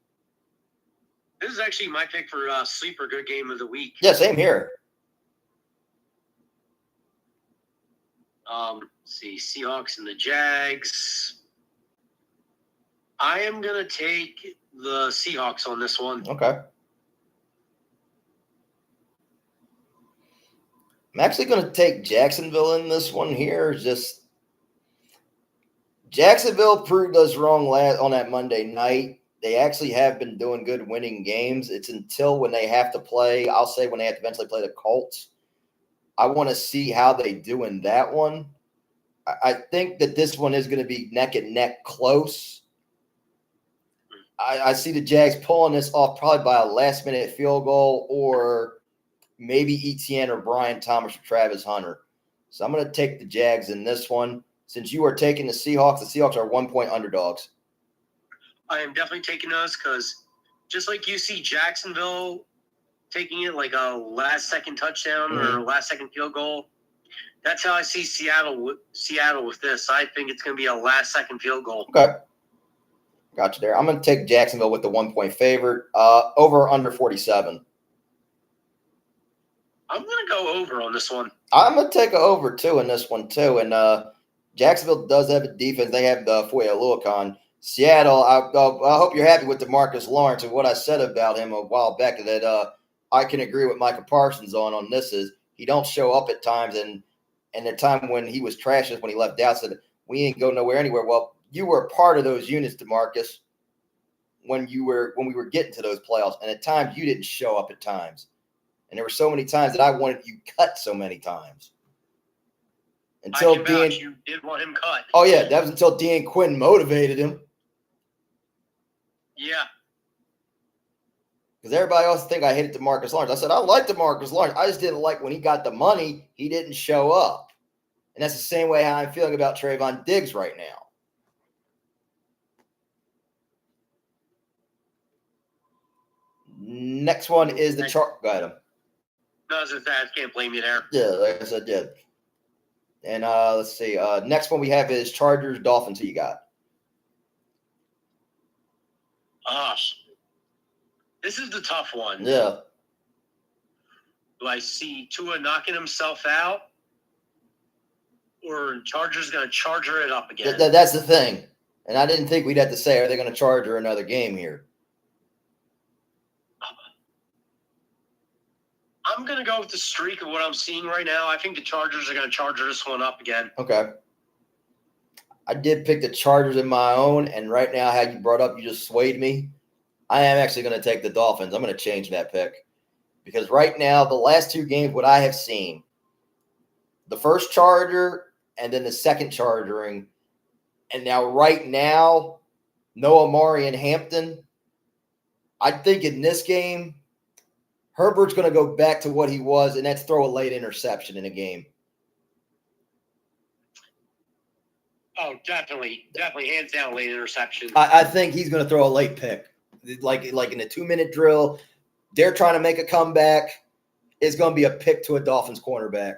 [SPEAKER 2] This is actually my pick for sleeper good game of the week.
[SPEAKER 1] Yeah, same here.
[SPEAKER 2] Let's see, Seahawks and the Jags. I am gonna take the Seahawks on this one.
[SPEAKER 1] Okay. I'm actually going to take Jacksonville in this one here. Just Jacksonville proved us wrong on that Monday night. They actually have been doing good winning games. It's until when they have to play, I'll say when they have to eventually play the Colts. I want to see how they do in that one. I think that this one is going to be neck and neck close. I see the Jags pulling this off probably by a last-minute field goal or maybe Etienne or Brian Thomas or Travis Hunter. So I'm going to take the Jags in this one. Since you are taking the Seahawks are 1-point underdogs.
[SPEAKER 2] I am definitely taking those because just like you see Jacksonville taking it like a last-second touchdown or last-second field goal, that's how I see Seattle with this. I think it's going to be a last-second field goal.
[SPEAKER 1] Okay. Got you there. I'm going to take Jacksonville with the 1-point favorite. Over or under 47.
[SPEAKER 2] I'm going to go over on this one.
[SPEAKER 1] I'm going to take an over, too, in this one, too. And Jacksonville does have a defense. They have the Foye Oluokun. Seattle, I hope you're happy with DeMarcus Lawrence. And what I said about him a while back that I can agree with Micah Parsons on this is he don't show up at times. And the time when he was trashed when he left Dallas, said, we ain't go nowhere anywhere. Well, you were a part of those units, DeMarcus, when we were getting to those playoffs. And at times, you didn't show up at times. And there were so many times that I wanted you cut so many times. Until
[SPEAKER 2] you did want him cut.
[SPEAKER 1] Oh, yeah. That was until Dan Quinn motivated him.
[SPEAKER 2] Yeah.
[SPEAKER 1] Because everybody else think I hated DeMarcus Lawrence. I said, I like DeMarcus Lawrence. I just didn't like when he got the money, he didn't show up. And that's the same way how I'm feeling about Trayvon Diggs right now. Next one is the chart. Go ahead.
[SPEAKER 2] No, I can't blame you there.
[SPEAKER 1] Yeah, like I said, yeah. And let's see. Next one we have is Chargers, Dolphins. Who you got?
[SPEAKER 2] This is the tough one.
[SPEAKER 1] Yeah.
[SPEAKER 2] Do I see Tua knocking himself out? Or Chargers going to charger it up again?
[SPEAKER 1] That's the thing. And I didn't think we'd have to say, are they going to charger another game here?
[SPEAKER 2] I'm going to go with the streak of what I'm seeing right now. I think the Chargers are going to charger this one up again.
[SPEAKER 1] Okay. I did pick the Chargers in my own, and right now, how you brought up, you just swayed me. I am actually going to take the Dolphins. I'm going to change that pick. Because right now, the last two games, what I have seen, the first charger and then the second chargering, and now right now, Noah Amari and Hampton, I think in this game, Herbert's going to go back to what he was, and that's throw a late interception in a game.
[SPEAKER 2] Oh, definitely. Definitely, hands down, late interception.
[SPEAKER 1] I think he's going to throw a late pick. Like in a 2-minute drill, they're trying to make a comeback. It's going to be a pick to a Dolphins cornerback.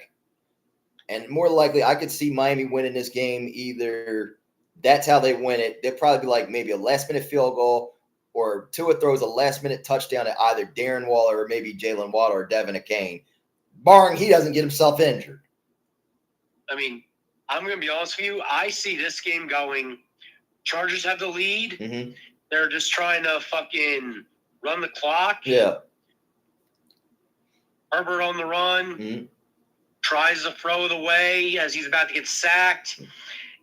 [SPEAKER 1] And more likely, I could see Miami winning this game. Either that's how they win it. They'll probably be like maybe a last-minute field goal, or Tua throws a last-minute touchdown at either Darren Waller or maybe Jalen Waddle or Devin Akane, barring he doesn't get himself injured.
[SPEAKER 2] I mean, I'm going to be honest with you. I see this game going, Chargers have the lead.
[SPEAKER 1] Mm-hmm.
[SPEAKER 2] They're just trying to fucking run the clock.
[SPEAKER 1] Yeah.
[SPEAKER 2] Herbert on the run.
[SPEAKER 1] Mm-hmm.
[SPEAKER 2] Tries to throw it away as he's about to get sacked.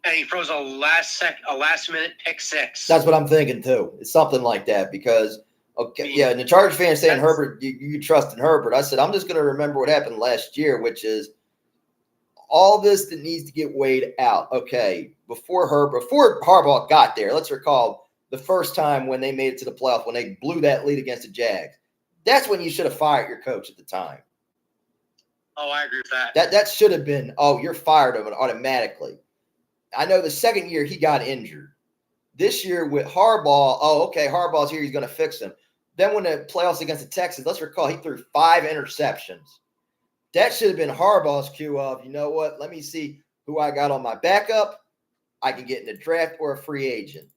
[SPEAKER 2] And he throws a last-minute pick six.
[SPEAKER 1] That's what I'm thinking, too. It's something like that because, and the Chargers fans saying Herbert, you trust in Herbert. I said, I'm just going to remember what happened last year, which is all this that needs to get weighed out. Okay, before Harbaugh got there, let's recall the first time when they made it to the playoffs, when they blew that lead against the Jags. That's when you should have fired your coach at the time.
[SPEAKER 2] Oh, I agree with that.
[SPEAKER 1] That should have been, you're fired of it automatically. I know the second year he got injured. This year with Harbaugh, Harbaugh's here, he's going to fix him. Then when the playoffs against the Texans, let's recall he threw 5 interceptions. That should have been Harbaugh's cue of, you know what, let me see who I got on my backup. I can get in the draft or a free agent.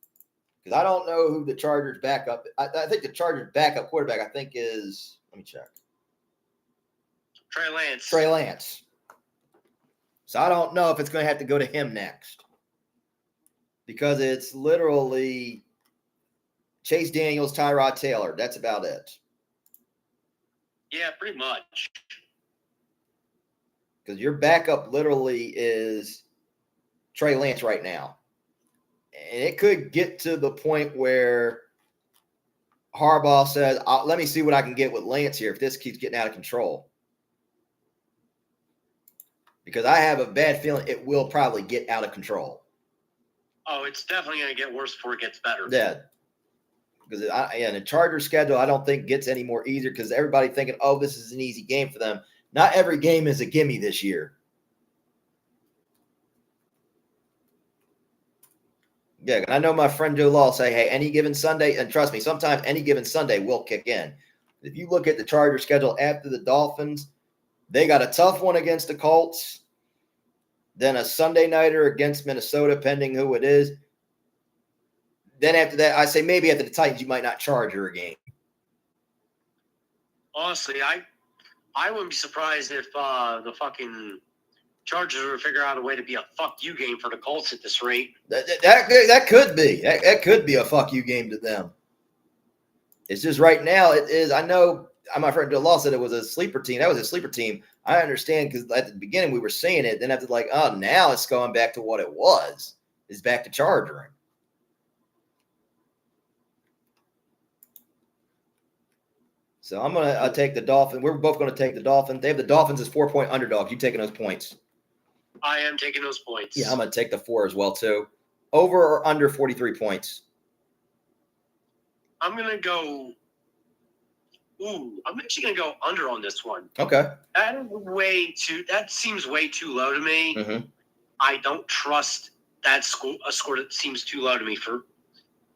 [SPEAKER 1] Because I don't know who the Chargers backup. I think the Chargers backup quarterback, let me check. Trey Lance. So I don't know if it's going to have to go to him next. Because it's literally Chase Daniels, Tyrod Taylor. That's about it.
[SPEAKER 2] Yeah, pretty much.
[SPEAKER 1] Because your backup literally is Trey Lance right now. And it could get to the point where Harbaugh says, let me see what I can get with Lance here if this keeps getting out of control. Because I have a bad feeling it will probably get out of control.
[SPEAKER 2] Oh, it's definitely going to get worse before it gets better.
[SPEAKER 1] Yeah. Because the Chargers schedule, I don't think gets any more easier because everybody thinking, this is an easy game for them. Not every game is a gimme this year. Yeah, I know my friend Joe Law say, hey, any given Sunday, and trust me, sometimes any given Sunday will kick in. If you look at the Chargers schedule after the Dolphins, they got a tough one against the Colts, then a Sunday nighter against Minnesota, pending who it is. Then after that, I say maybe after the Titans, you might not charge her a game.
[SPEAKER 2] Honestly, I wouldn't be surprised if the fucking Chargers would figure out a way to be a fuck you game for the Colts at this rate.
[SPEAKER 1] That could be. That could be a fuck you game to them. It's just right now it is. I know my friend Joe Law said it was a sleeper team. That was a sleeper team. I understand because at the beginning we were seeing it. Then after now it's going back to what it was. It's back to charging. So I'm going to take the Dolphins. We're both going to take the Dolphins. They have the Dolphins as 4-point underdogs. You taking those points?
[SPEAKER 2] I am taking those points.
[SPEAKER 1] Yeah, I'm going to take the 4 as well, too. Over or under 43 points?
[SPEAKER 2] I'm going to go – I'm actually going to go under on this one.
[SPEAKER 1] Okay.
[SPEAKER 2] That seems way too low to me.
[SPEAKER 1] Mm-hmm.
[SPEAKER 2] I don't trust that a score that seems too low to me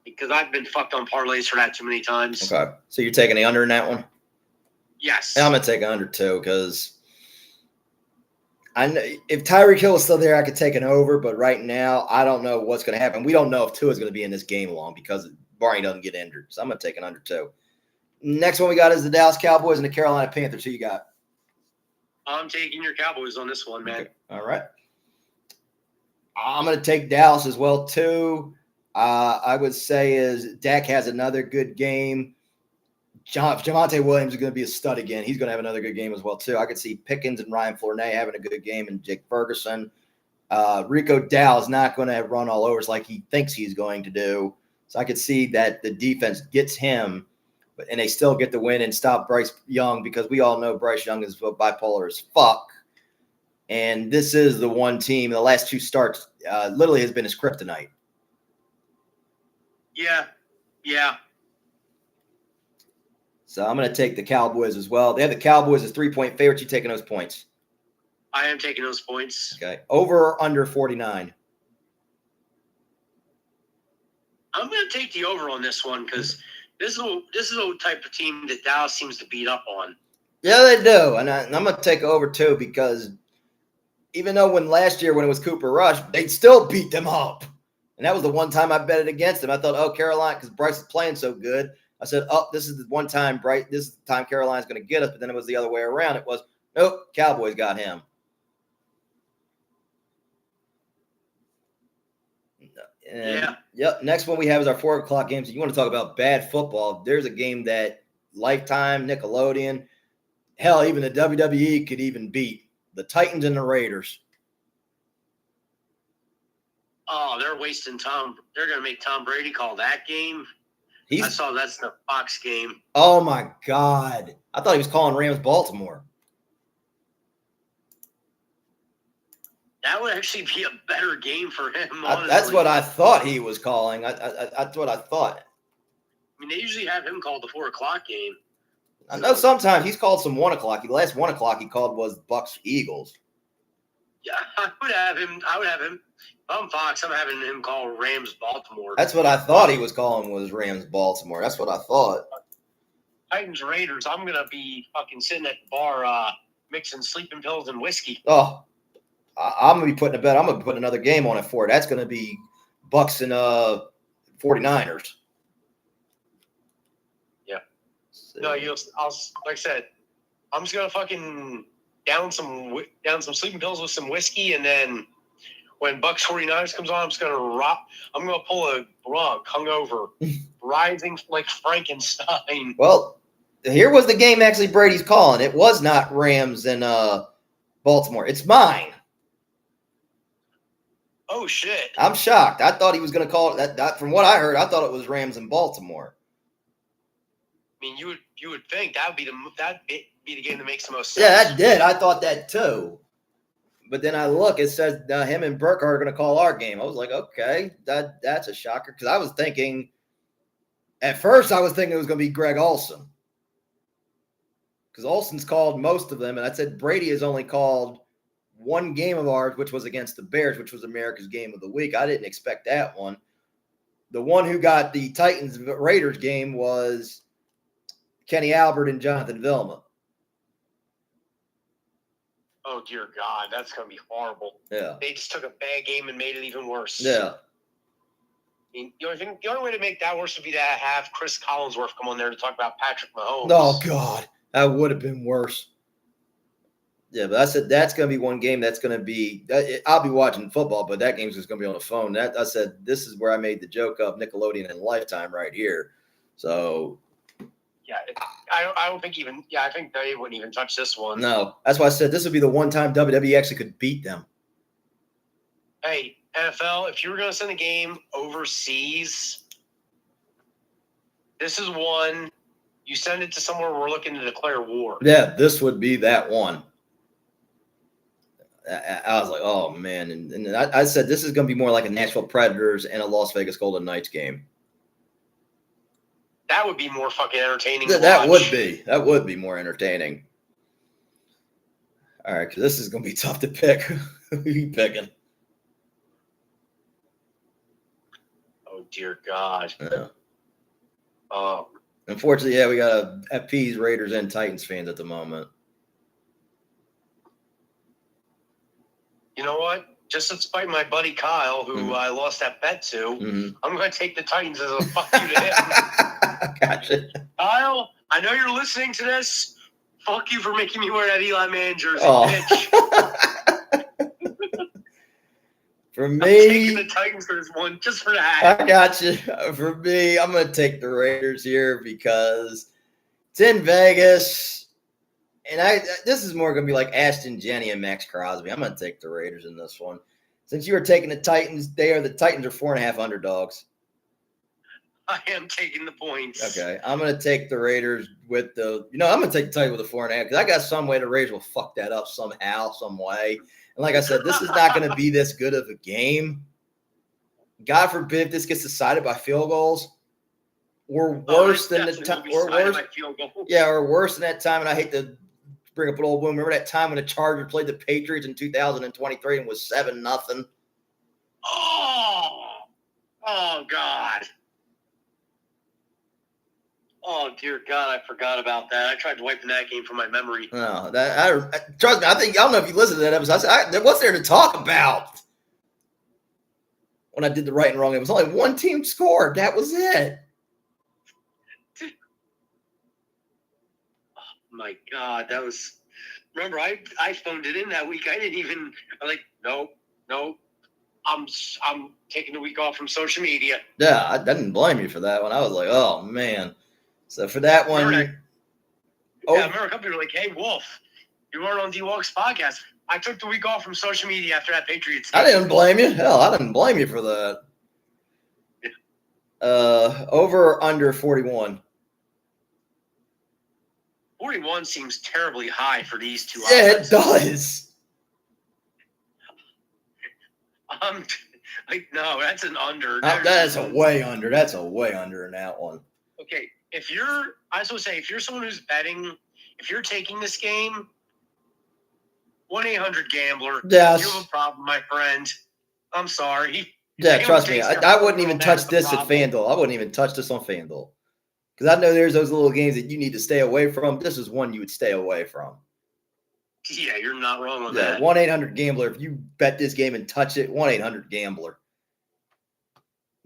[SPEAKER 2] because I've been fucked on parlays for that too many times.
[SPEAKER 1] Okay. So you're taking the under in that one?
[SPEAKER 2] Yes.
[SPEAKER 1] And I'm going to take an under too because I know if Tyreek Hill is still there, I could take an over. But right now, I don't know what's going to happen. We don't know if Tua is going to be in this game long because Barney doesn't get injured. So I'm going to take an under too. Next one we got is the Dallas Cowboys and the Carolina Panthers. Who you got?
[SPEAKER 2] I'm taking your Cowboys on this one, man.
[SPEAKER 1] Okay. All right. I'm going to take Dallas as well too. I would say is Dak has another good game. Javonte Williams is going to be a stud again. He's going to have another good game as well, too. I could see Pickens and Ryan Fournette having a good game and Jake Ferguson. Rico Dow is not going to run all overs like he thinks he's going to do. So I could see that the defense gets him, and they still get the win and stop Bryce Young because we all know Bryce Young is bipolar as fuck. And this is the one team, the last 2 starts, literally has been his kryptonite.
[SPEAKER 2] Yeah.
[SPEAKER 1] So I'm going to take the Cowboys as well. They have the Cowboys as 3-point favorites. You taking those points?
[SPEAKER 2] I am taking those points.
[SPEAKER 1] Okay. Over or under 49?
[SPEAKER 2] I'm going to take the over on this one because this is a type of team that Dallas seems to beat up on.
[SPEAKER 1] Yeah, they do. And I'm going to take over too because even though last year when it was Cooper Rush, they still beat them up. And that was the one time I betted against them. I thought, Carolina, because Bryce is playing so good. I said, this is the one time this is the time Carolina's going to get us. But then it was the other way around. It was, nope, Cowboys got him. And, Yep. Next one we have is our 4 o'clock games. You want to talk about bad football? There's a game that Lifetime, Nickelodeon, hell, even the WWE could even beat the Titans and the Raiders.
[SPEAKER 2] Oh, they're wasting time. They're going to make Tom Brady call that game. I saw that's the Fox game.
[SPEAKER 1] Oh, my God. I thought he was calling Rams-Baltimore.
[SPEAKER 2] That would actually be a better game for him,
[SPEAKER 1] that's what I thought he was calling. That's what I thought.
[SPEAKER 2] I mean, they usually have him call the 4 o'clock game.
[SPEAKER 1] I know sometimes he's called some 1 o'clock. The last 1 o'clock he called was Bucks Eagles.
[SPEAKER 2] Yeah, I would have him. If I'm Fox, I'm having him call Rams Baltimore.
[SPEAKER 1] That's what I thought he was calling was Rams Baltimore. That's what I thought.
[SPEAKER 2] Titans Raiders. I'm gonna be fucking sitting at the bar mixing sleeping pills and whiskey.
[SPEAKER 1] Oh, I'm gonna be putting a bet. I'm gonna put another game on it for it. That's gonna be Bucks and 49ers.
[SPEAKER 2] Yeah. So. No, I'll like I said, I'm just gonna fucking down some sleeping pills with some whiskey, and then when Bucks 49ers comes on, I'm gonna pull a drunk, hungover, rising like Frankenstein.
[SPEAKER 1] Well, here was the game actually Brady's calling. It was not Rams and Baltimore. It's mine.
[SPEAKER 2] Oh shit!
[SPEAKER 1] I'm shocked. I thought he was going to call it that. From what I heard, I thought it was Rams and Baltimore.
[SPEAKER 2] I mean, you would think that'd be the game that makes the most sense.
[SPEAKER 1] Yeah, that did. I thought that too. But then I look, it says him and Burke are going to call our game. I was like, okay, that's a shocker because I was thinking. At first, I was thinking it was going to be Greg Olsen because Olsen's called most of them, and I said Brady has only called one game of ours, which was against the Bears, which was America's game of the week. I didn't expect that one. The one who got the Titans-Raiders game was Kenny Albert and Jonathan Vilma.
[SPEAKER 2] Oh, dear God. That's going to be horrible.
[SPEAKER 1] Yeah.
[SPEAKER 2] They just took a bad game and made it even worse.
[SPEAKER 1] Yeah.
[SPEAKER 2] I mean, the only way to make that worse would be to have Chris Collinsworth come on there to talk about Patrick Mahomes.
[SPEAKER 1] Oh, God. That would have been worse. Yeah, but I said that's going to be one game that's going to be – I'll be watching football, but that game's just going to be on the phone. I said this is where I made the joke of Nickelodeon and Lifetime right here. So –
[SPEAKER 2] yeah, I don't think even – yeah, I think they wouldn't even touch this one.
[SPEAKER 1] No. That's why I said this would be the one time WWE actually could beat them.
[SPEAKER 2] Hey, NFL, if you were going to send a game overseas, this is one you send it to somewhere we're looking to declare war.
[SPEAKER 1] Yeah, this would be that one. I was like, oh, man. And I said this is going to be more like a Nashville Predators and a Las Vegas Golden Knights game.
[SPEAKER 2] That would be more fucking entertaining.
[SPEAKER 1] That would be. That would be more entertaining. All right, because this is going to be tough to pick. Who are you picking?
[SPEAKER 2] Oh, dear God.
[SPEAKER 1] Yeah. Unfortunately, yeah, we got FPs, Raiders, and Titans fans at the moment.
[SPEAKER 2] You know what? Just to spite my buddy Kyle, who I lost that bet to, I'm going to take the Titans as a fuck you to him.
[SPEAKER 1] Gotcha.
[SPEAKER 2] Kyle, I know you're listening to this. Fuck you for making me wear that Eli Manning jersey, bitch.
[SPEAKER 1] For me,
[SPEAKER 2] I'm taking the Titans for this one, just for that.
[SPEAKER 1] I got you. For me, I'm going to take the Raiders here because it's in Vegas. And this is more going to be like Ashton Jenney and Max Crosby. I'm going to take the Raiders in this one. Since you were taking the Titans, the Titans are 4.5 underdogs.
[SPEAKER 2] I am taking the points.
[SPEAKER 1] Okay. I'm going to take the Raiders with I'm going to take the Titans with a 4.5 because I got some way the Raiders will fuck that up somehow, some way. And like I said, this is not going to be this good of a game. God forbid if this gets decided by field goals. Or worse than the time. Or worse. Yeah, or worse than that time. And I hate to bring up an old woman. Remember that time when the Chargers played the Patriots in 2023 and was 7-0?
[SPEAKER 2] Oh God. Oh dear God, I forgot about that. I tried wiping that game from my memory.
[SPEAKER 1] No, trust me. I don't know if you listened to that episode. I said, what's there to talk about? When I did the right and wrong, it was only one team scored. That was it.
[SPEAKER 2] My God, that was. Remember, I phoned it in that week. I didn't even. I'm like, nope. I'm taking the week off from social media.
[SPEAKER 1] Yeah, I didn't blame you for that one. I was like, oh man. So for that one,
[SPEAKER 2] I remember a couple people were like, "Hey, Wolf, you weren't on D-Walk's podcast." I took the week off from social media after that Patriots game.
[SPEAKER 1] I didn't blame you. Hell, I didn't blame you for that. Over or under 41.
[SPEAKER 2] 41 seems terribly high for these two.
[SPEAKER 1] Yeah, it does.
[SPEAKER 2] No, that's an under.
[SPEAKER 1] That's a way under. That's a way under in that one.
[SPEAKER 2] Okay, if you're someone who's betting, if you're taking this game, 1-800-GAMBLER.
[SPEAKER 1] Yes.
[SPEAKER 2] You have a problem, my friend. I'm sorry.
[SPEAKER 1] Yeah, trust me. I wouldn't even touch this at FanDuel. I wouldn't even touch this on FanDuel. Because I know there's those little games that you need to stay away from. This is one you would stay away from.
[SPEAKER 2] Yeah, you're not wrong on that.
[SPEAKER 1] 1-800-GAMBLER. If you bet this game and touch it, 1-800-GAMBLER.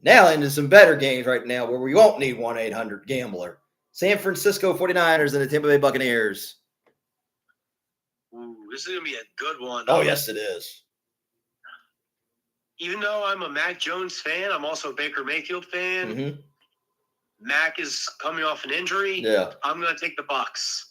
[SPEAKER 1] Now into some better games right now where we won't need 1-800-GAMBLER. San Francisco 49ers and the Tampa Bay Buccaneers.
[SPEAKER 2] Ooh, this is going to be a good one.
[SPEAKER 1] Oh, yes, it is.
[SPEAKER 2] Even though I'm a Mac Jones fan, I'm also a Baker Mayfield fan.
[SPEAKER 1] Mm-hmm.
[SPEAKER 2] Mac is coming off an injury.
[SPEAKER 1] Yeah.
[SPEAKER 2] I'm going to take the Bucs.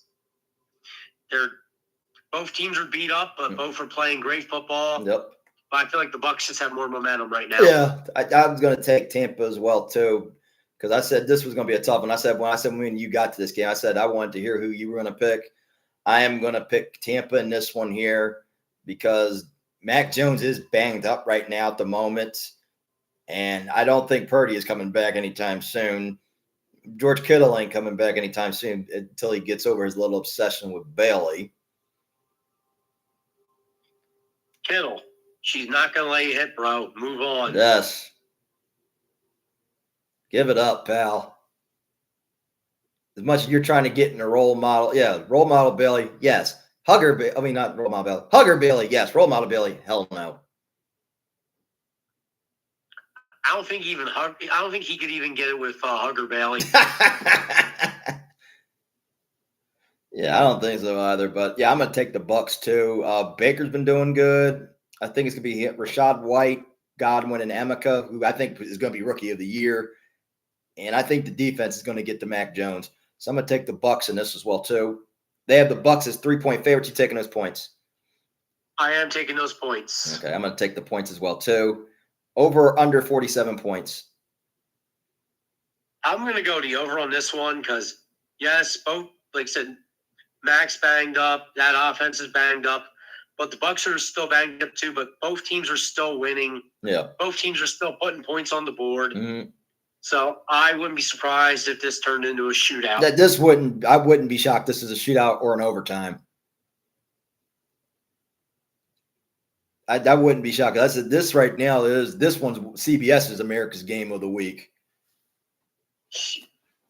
[SPEAKER 2] Both teams are beat up, but both are playing great football.
[SPEAKER 1] Yep.
[SPEAKER 2] But I feel like the Bucs just have more momentum right now.
[SPEAKER 1] Yeah, I was going to take Tampa as well, too, because I said this was going to be a tough one. When you got to this game, I said I wanted to hear who you were going to pick. I am going to pick Tampa in this one here because Mac Jones is banged up right now at the moment, and I don't think Purdy is coming back anytime soon. George Kittle ain't coming back anytime soon until he gets over his little obsession with Bailey.
[SPEAKER 2] Kittle, she's not going to let you hit, bro. Move on.
[SPEAKER 1] Yes. Give it up, pal. As much as you're trying to get in a role model. Yeah, role model Bailey, yes. Not role model Bailey. Hugger Bailey, yes. Role model Bailey, hell no.
[SPEAKER 2] I don't think he could even get it with Hugger Bailey.
[SPEAKER 1] Yeah, I don't think so either. But yeah, I'm gonna take the Bucs too. Baker's been doing good. I think it's gonna be Rachaad White, Godwin, and Emeka, who I think is gonna be Rookie of the Year. And I think the defense is gonna get to Mac Jones. So I'm gonna take the Bucs in this as well too. They have the Bucs as 3-point favorites. You taking those points?
[SPEAKER 2] I am taking those points.
[SPEAKER 1] Okay, I'm gonna take the points as well too. Over or under 47 points.
[SPEAKER 2] I'm going to go the over on this one because, yes, both, like I said, Mac's banged up. That offense is banged up. But the Bucs are still banged up too. But both teams are still winning.
[SPEAKER 1] Yeah.
[SPEAKER 2] Both teams are still putting points on the board.
[SPEAKER 1] Mm-hmm.
[SPEAKER 2] So I wouldn't be surprised if this turned into a shootout.
[SPEAKER 1] I wouldn't be shocked this is a shootout or an overtime. I wouldn't be shocked. This right now this one's CBS is America's Game of the Week.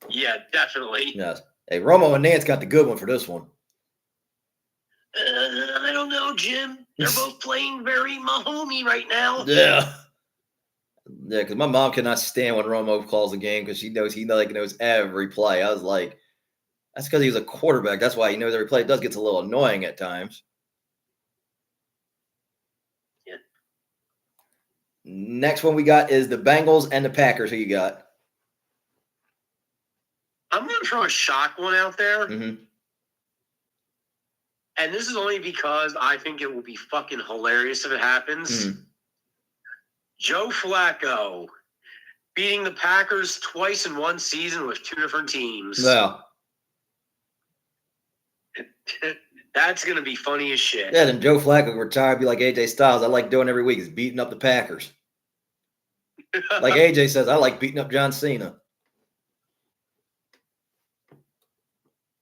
[SPEAKER 2] Yeah, definitely.
[SPEAKER 1] Yes. Hey, Romo and Nance got the good one for this one.
[SPEAKER 2] I don't know, Jim. They're both playing very Mahomey right now.
[SPEAKER 1] Yeah. Yeah, because my mom cannot stand when Romo calls a game because he knows every play. I was like, that's because he's a quarterback. That's why he knows every play. It does get a little annoying at times.
[SPEAKER 2] Yeah.
[SPEAKER 1] Next one we got is the Bengals and the Packers. Who you got?
[SPEAKER 2] I'm going to throw a shock one out there.
[SPEAKER 1] Mm-hmm.
[SPEAKER 2] And this is only because I think it will be fucking hilarious if it happens.
[SPEAKER 1] Mm-hmm.
[SPEAKER 2] Joe Flacco beating the Packers twice in one season with two different teams.
[SPEAKER 1] Yeah.
[SPEAKER 2] That's going to be funny as shit.
[SPEAKER 1] Yeah, then Joe Flacco retired, be like AJ Styles. I like doing every week is beating up the Packers. Like AJ says, I like beating up John Cena.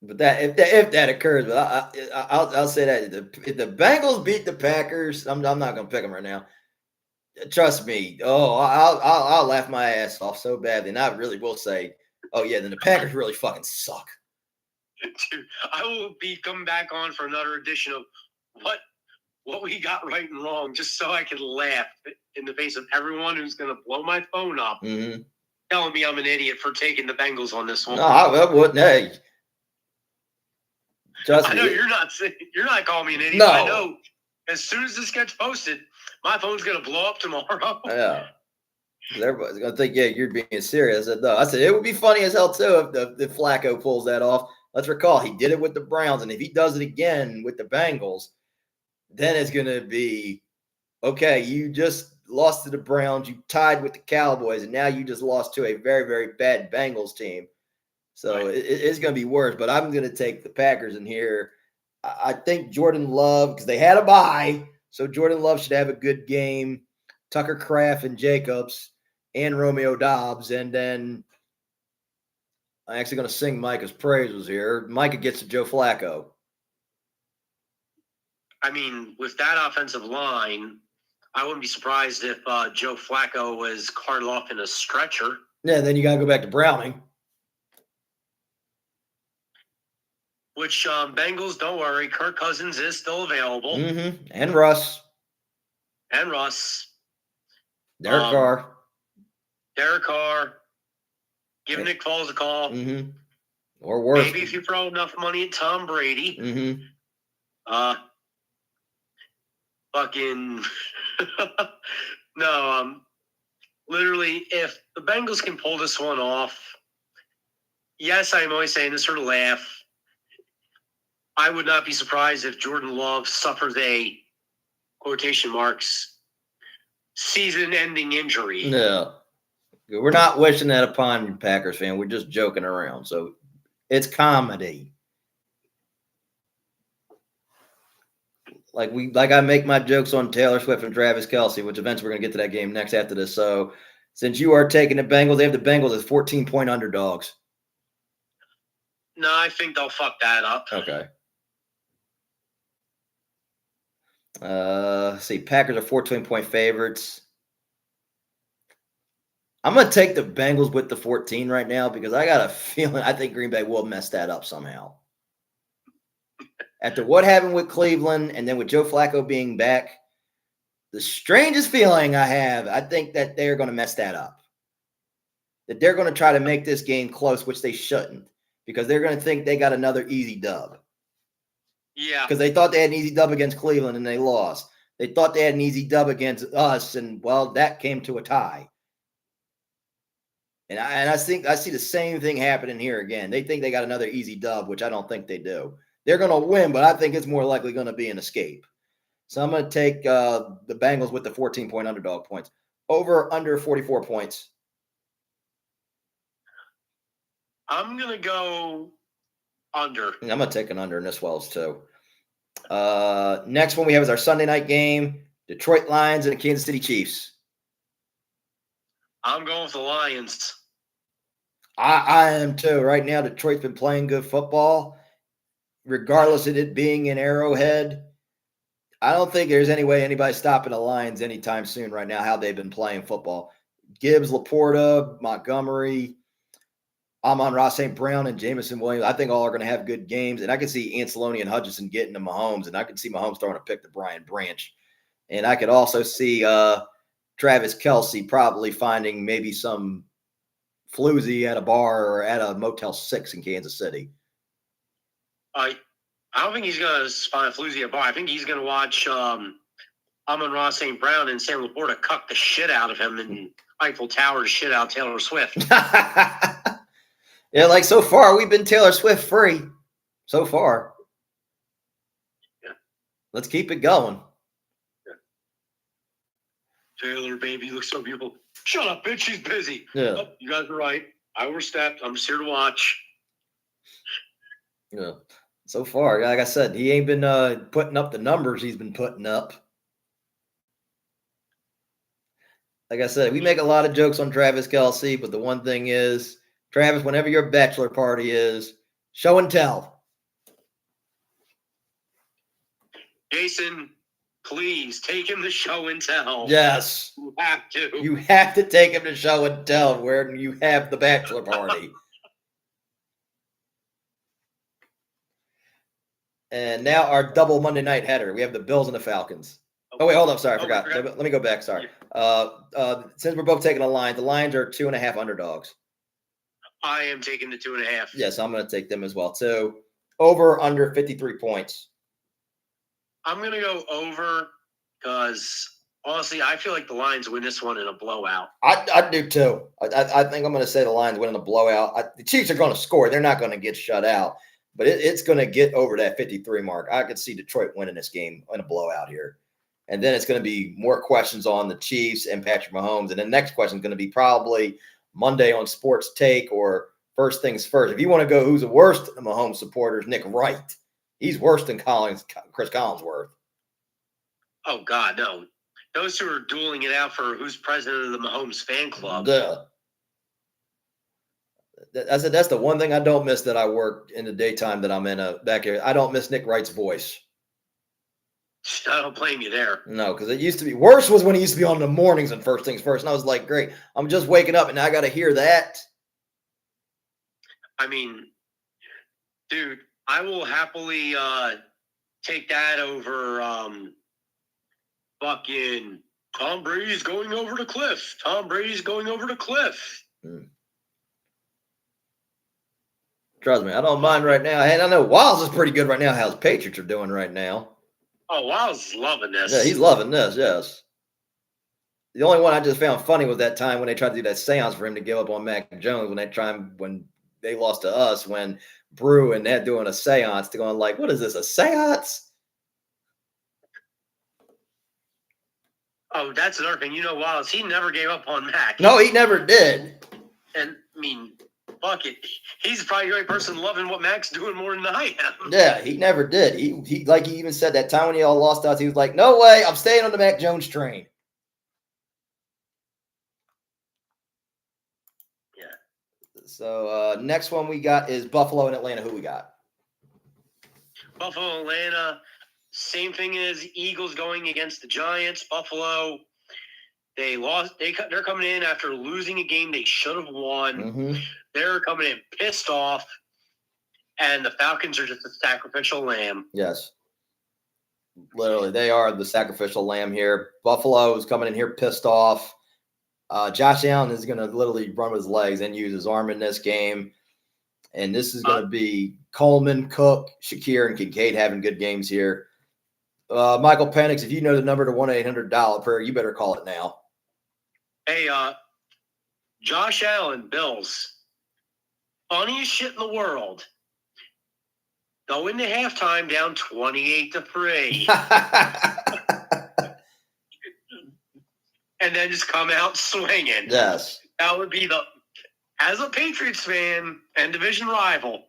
[SPEAKER 1] But if that occurs, but I'll say that if the Bengals beat the Packers, I'm not going to pick them right now. Trust me. Oh, I'll laugh my ass off so badly, and I really will say, oh yeah, then the Packers really fucking suck.
[SPEAKER 2] Dude, I will be coming back on for another edition of what we got right and wrong, just so I can laugh in the face of everyone who's going to blow my phone up, telling me I'm an idiot for taking the Bengals on this one.
[SPEAKER 1] No, I wouldn't. Hey, trust me.
[SPEAKER 2] I know you're not calling me an idiot.
[SPEAKER 1] No.
[SPEAKER 2] I know. As soon as this gets posted, my phone's going to blow up tomorrow.
[SPEAKER 1] Yeah. Everybody's going to think, yeah, you're being serious. I said it would be funny as hell, too, if Flacco pulls that off. Let's recall, he did it with the Browns, and if he does it again with the Bengals, then it's going to be, okay, you just lost to the Browns, you tied with the Cowboys, and now you just lost to a very, very bad Bengals team. So
[SPEAKER 2] right.
[SPEAKER 1] It's going to be worse, but I'm going to take the Packers in here. I think Jordan Love, because they had a bye, so Jordan Love should have a good game. Tucker Kraft and Jacobs and Romeo Doubs, and then I'm actually going to sing Micah's praises here. Micah gets to Joe Flacco.
[SPEAKER 2] I mean, with that offensive line, I wouldn't be surprised if Joe Flacco was carted off in a stretcher.
[SPEAKER 1] Yeah, then you got to go back to Browning.
[SPEAKER 2] Which Bengals, don't worry, Kirk Cousins is still available.
[SPEAKER 1] Mm-hmm. And Russ.
[SPEAKER 2] And Russ.
[SPEAKER 1] Derek Carr.
[SPEAKER 2] Derek Carr. Give Nick Foles a call.
[SPEAKER 1] Mm-hmm. Or worse.
[SPEAKER 2] Maybe if you throw enough money at Tom Brady.
[SPEAKER 1] Mm-hmm.
[SPEAKER 2] Fucking no. Literally, if the Bengals can pull this one off, yes, I'm always saying this for a laugh. I would not be surprised if Jordan Love suffers a quotation marks season-ending injury.
[SPEAKER 1] No. We're not wishing that upon you, Packers fan. We're just joking around. So it's comedy. Like I make my jokes on Taylor Swift and Travis Kelce, which eventually we're going to get to that game next after this. So since you are taking the Bengals, they have the Bengals as 14-point underdogs.
[SPEAKER 2] No, I think they'll fuck that up.
[SPEAKER 1] Okay. Let's see. Packers are 14-point favorites. I'm going to take the Bengals with the 14 right now because I got a feeling I think Green Bay will mess that up somehow. After what happened with Cleveland and then with Joe Flacco being back, the strangest feeling I have, I think that they're going to mess that up. That they're going to try to make this game close, which they shouldn't, because they're going to think they got another easy dub.
[SPEAKER 2] Yeah.
[SPEAKER 1] Because they thought they had an easy dub against Cleveland and they lost. They thought they had an easy dub against us, and, well, that came to a tie. And I think I see the same thing happening here again. They think they got another easy dub, which I don't think they do. They're going to win, but I think it's more likely going to be an escape. So I'm going to take the Bengals with the 14-point underdog points. Over, under 44 points.
[SPEAKER 2] I'm going to go under.
[SPEAKER 1] I'm going to take an under in this Wells, too. Next one we have is our Sunday night game. Detroit Lions and the Kansas City Chiefs.
[SPEAKER 2] I'm going with the Lions.
[SPEAKER 1] I am, too. Right now, Detroit's been playing good football. Regardless of it being in Arrowhead, I don't think there's any way anybody's stopping the Lions anytime soon right now, how they've been playing football. Gibbs, Laporta, Montgomery, Amon-Ra St. Brown, and Jameson Williams, I think all are going to have good games. And I can see Anceloni and Hutchinson getting to Mahomes, and I can see Mahomes throwing a pick to Brian Branch. And I could also see Travis Kelce probably finding maybe some floozy at a bar or at a Motel 6 in Kansas City.
[SPEAKER 2] I don't think he's going to find a floozy at a bar. I think he's going to watch Amon-Ra St. Brown and Sam Laporta cuck the shit out of him and Eiffel Tower the shit out of Taylor Swift.
[SPEAKER 1] Yeah, like so far, we've been Taylor Swift free. So far.
[SPEAKER 2] Yeah.
[SPEAKER 1] Let's keep it going.
[SPEAKER 2] Yeah. Taylor, baby, you look so beautiful. Shut up, bitch. She's busy.
[SPEAKER 1] Yeah.
[SPEAKER 2] Oh, you guys are right. I overstepped. I'm just here to watch.
[SPEAKER 1] Yeah. So far, like I said, he ain't been putting up the numbers he's been putting up. Like I said, we make a lot of jokes on Travis Kelce, but the one thing is, Travis, whenever your bachelor party is, show and tell.
[SPEAKER 2] Jason, please take him to show and tell.
[SPEAKER 1] Yes.
[SPEAKER 2] You have to.
[SPEAKER 1] You have to take him to show and tell where you have the bachelor party. And now our double Monday night header. We have the Bills and the Falcons. Oh, wait, hold up. Sorry, I forgot. Let me go back. Sorry. Since we're both taking the Lions are 2.5 underdogs.
[SPEAKER 2] I am taking the 2.5.
[SPEAKER 1] Yes, I'm going to take them as well, too. Over, under 53 points.
[SPEAKER 2] I'm going to go over because, honestly, I feel like the Lions win this one in a blowout.
[SPEAKER 1] I do, too. I think I'm going to say the Lions win in a blowout. The Chiefs are going to score. They're not going to get shut out. But it's going to get over that 53 mark. I could see Detroit winning this game in a blowout here. And then it's going to be more questions on the Chiefs and Patrick Mahomes. And the next question is going to be probably Monday on Sports Take or First Things First. If you want to go who's the worst of the Mahomes supporters, Nick Wright. He's worse than Chris Collinsworth.
[SPEAKER 2] Oh, God, no. Those two are dueling it out for who's president of the Mahomes fan club.
[SPEAKER 1] Duh. I said that's the one thing I don't miss that I work in the daytime that I'm in back here. I don't miss Nick Wright's voice.
[SPEAKER 2] I don't blame you there.
[SPEAKER 1] No, because it used to be worse was when he used to be on the mornings and first things first. And I was like, great, I'm just waking up and now I got to hear that.
[SPEAKER 2] I mean, dude, I will happily take that over fucking Tom Brady's going over the cliff. Tom Brady's going over the cliff.
[SPEAKER 1] Trust me, I don't mind right now. And I know Wiles is pretty good right now. How the Patriots are doing right now.
[SPEAKER 2] Oh, Wiles is loving this.
[SPEAKER 1] Yeah, he's loving this, yes. The only one I just found funny was that time when they tried to do that seance for him to give up on Mac Jones when they lost to us, when Brew and that doing a seance to going like, what is this, a seance?
[SPEAKER 2] Oh, that's another thing. You know, Wiles, he never gave up on Mac.
[SPEAKER 1] No, he never did.
[SPEAKER 2] And, I mean, fuck it. He's probably the only person loving what Mac's doing more than I am.
[SPEAKER 1] Yeah, he never did. He like he even said that time when y'all lost us, he was like, no way, I'm staying on the Mac Jones train.
[SPEAKER 2] Yeah.
[SPEAKER 1] So next one we got is Buffalo and Atlanta. Who we got?
[SPEAKER 2] Buffalo, Atlanta. Same thing as Eagles going against the Giants. Buffalo, they lost. They're coming in after losing a game they should have won.
[SPEAKER 1] Mm-hmm.
[SPEAKER 2] They're coming in pissed off, and the Falcons are just a sacrificial lamb.
[SPEAKER 1] Yes. Literally, they are the sacrificial lamb here. Buffalo is coming in here pissed off. Josh Allen is going to literally run with his legs and use his arm in this game. And this is going to be Coleman, Cook, Shakir, and Kincaid having good games here. Michael Penix, if you know the number to 1-800-DIAL prayer, you better call it now.
[SPEAKER 2] Hey, Josh Allen, Bills. Funniest shit in the world. Go into halftime down 28-3. And then just come out swinging.
[SPEAKER 1] Yes.
[SPEAKER 2] That would be as a Patriots fan and division rival,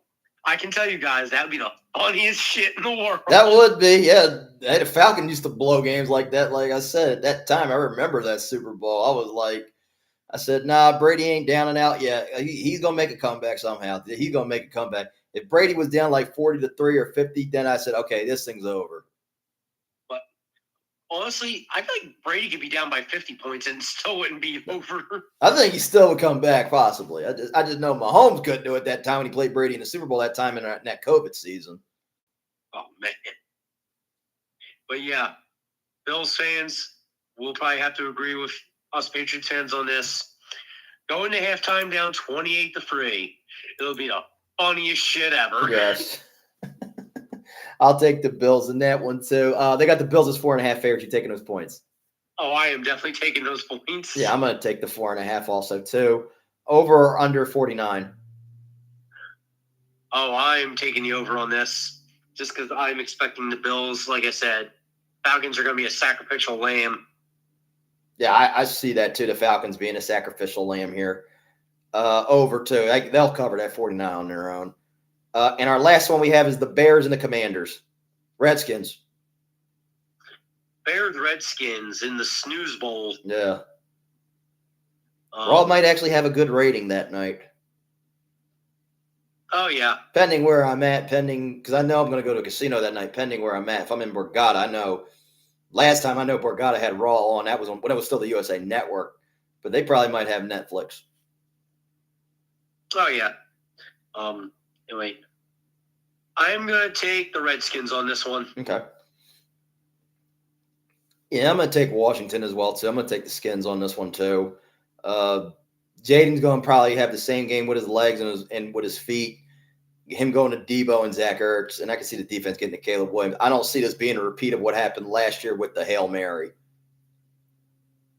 [SPEAKER 2] I can tell you guys that would be the funniest shit in the world.
[SPEAKER 1] That would be, yeah. Hey, the Falcons used to blow games like that. Like I said, at that time, I remember that Super Bowl. I was like, I said, nah, Brady ain't down and out yet. He's going to make a comeback somehow. He's going to make a comeback. If Brady was down like 40-3 or 50, then I said, okay, this thing's over.
[SPEAKER 2] But honestly, I feel like Brady could be down by 50 points and still wouldn't be over.
[SPEAKER 1] I think he still would come back, possibly. I just know Mahomes couldn't do it that time when he played Brady in the Super Bowl that time in that COVID season.
[SPEAKER 2] Oh, man. But, yeah, Bills fans will probably have to agree with us Patriots fans on this. Going to halftime down 28-3. It'll be the funniest shit ever.
[SPEAKER 1] Yes. I'll take the Bills in that one, too. They got the Bills as 4.5 favorites. You taking those points?
[SPEAKER 2] Oh, I am definitely taking those points.
[SPEAKER 1] Yeah, I'm going to take the 4.5 also, too. Over or under 49?
[SPEAKER 2] Oh, I am taking the over on this just because I'm expecting the Bills, like I said, Falcons are going to be a sacrificial lamb.
[SPEAKER 1] Yeah, I see that, too, the Falcons being a sacrificial lamb here. Over, too. They'll cover that 49 on their own. And our last one we have is the Bears and the Commanders. Redskins.
[SPEAKER 2] Bears, Redskins in the Snooze Bowl.
[SPEAKER 1] Yeah. Raw might actually have a good rating that night.
[SPEAKER 2] Oh, yeah.
[SPEAKER 1] Pending where I'm at, because I know I'm going to go to a casino that night, pending where I'm at. If I'm in Borgata, I know. Last time I know Borgata had Raw on. That was when it was still the USA Network. But they probably might have Netflix.
[SPEAKER 2] Oh, yeah. Anyway, I'm going to take the Redskins on this one.
[SPEAKER 1] Okay. Yeah, I'm going to take Washington as well, too. I'm going to take the Skins on this one, too. Jaden's going to probably have the same game with his legs and with his feet. Him going to Debo and Zach Ertz, and I can see the defense getting to Caleb Williams. I don't see this being a repeat of what happened last year with the Hail Mary.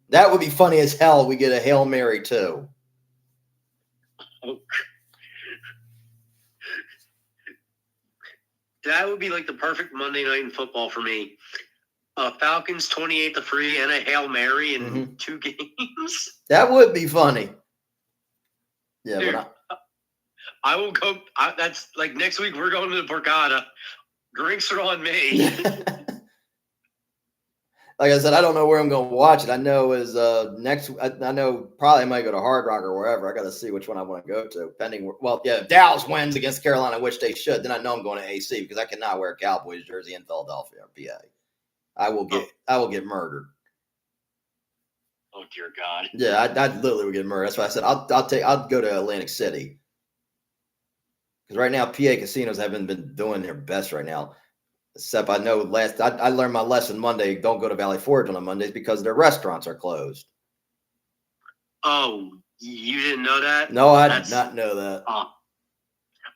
[SPEAKER 1] That would be funny as hell. We get a Hail Mary, too.
[SPEAKER 2] Oh. That would be like the perfect Monday night in football for me. Falcons 28-3 and a Hail Mary in 2 games.
[SPEAKER 1] That would be funny. Yeah,
[SPEAKER 2] dude,
[SPEAKER 1] but
[SPEAKER 2] I will go. That's like next week we're going to the Borgata. Drinks are on me.
[SPEAKER 1] like I said, I don't know where I'm going to watch it. I know is next. I know probably I might go to Hard Rock or wherever. I got to see which one I want to go to. Pending. Well, yeah, if Dallas wins against Carolina, which they should, then I know I'm going to AC because I cannot wear a Cowboys jersey in Philadelphia or PA. I will get murdered.
[SPEAKER 2] Oh dear God.
[SPEAKER 1] Yeah, I literally would get murdered. That's why I said I'll go to Atlantic City because right now PA casinos haven't been doing their best right now. Except I know I learned my lesson Monday. Don't go to Valley Forge on Mondays because their restaurants are closed.
[SPEAKER 2] Oh, you didn't know that?
[SPEAKER 1] No, I did not know that.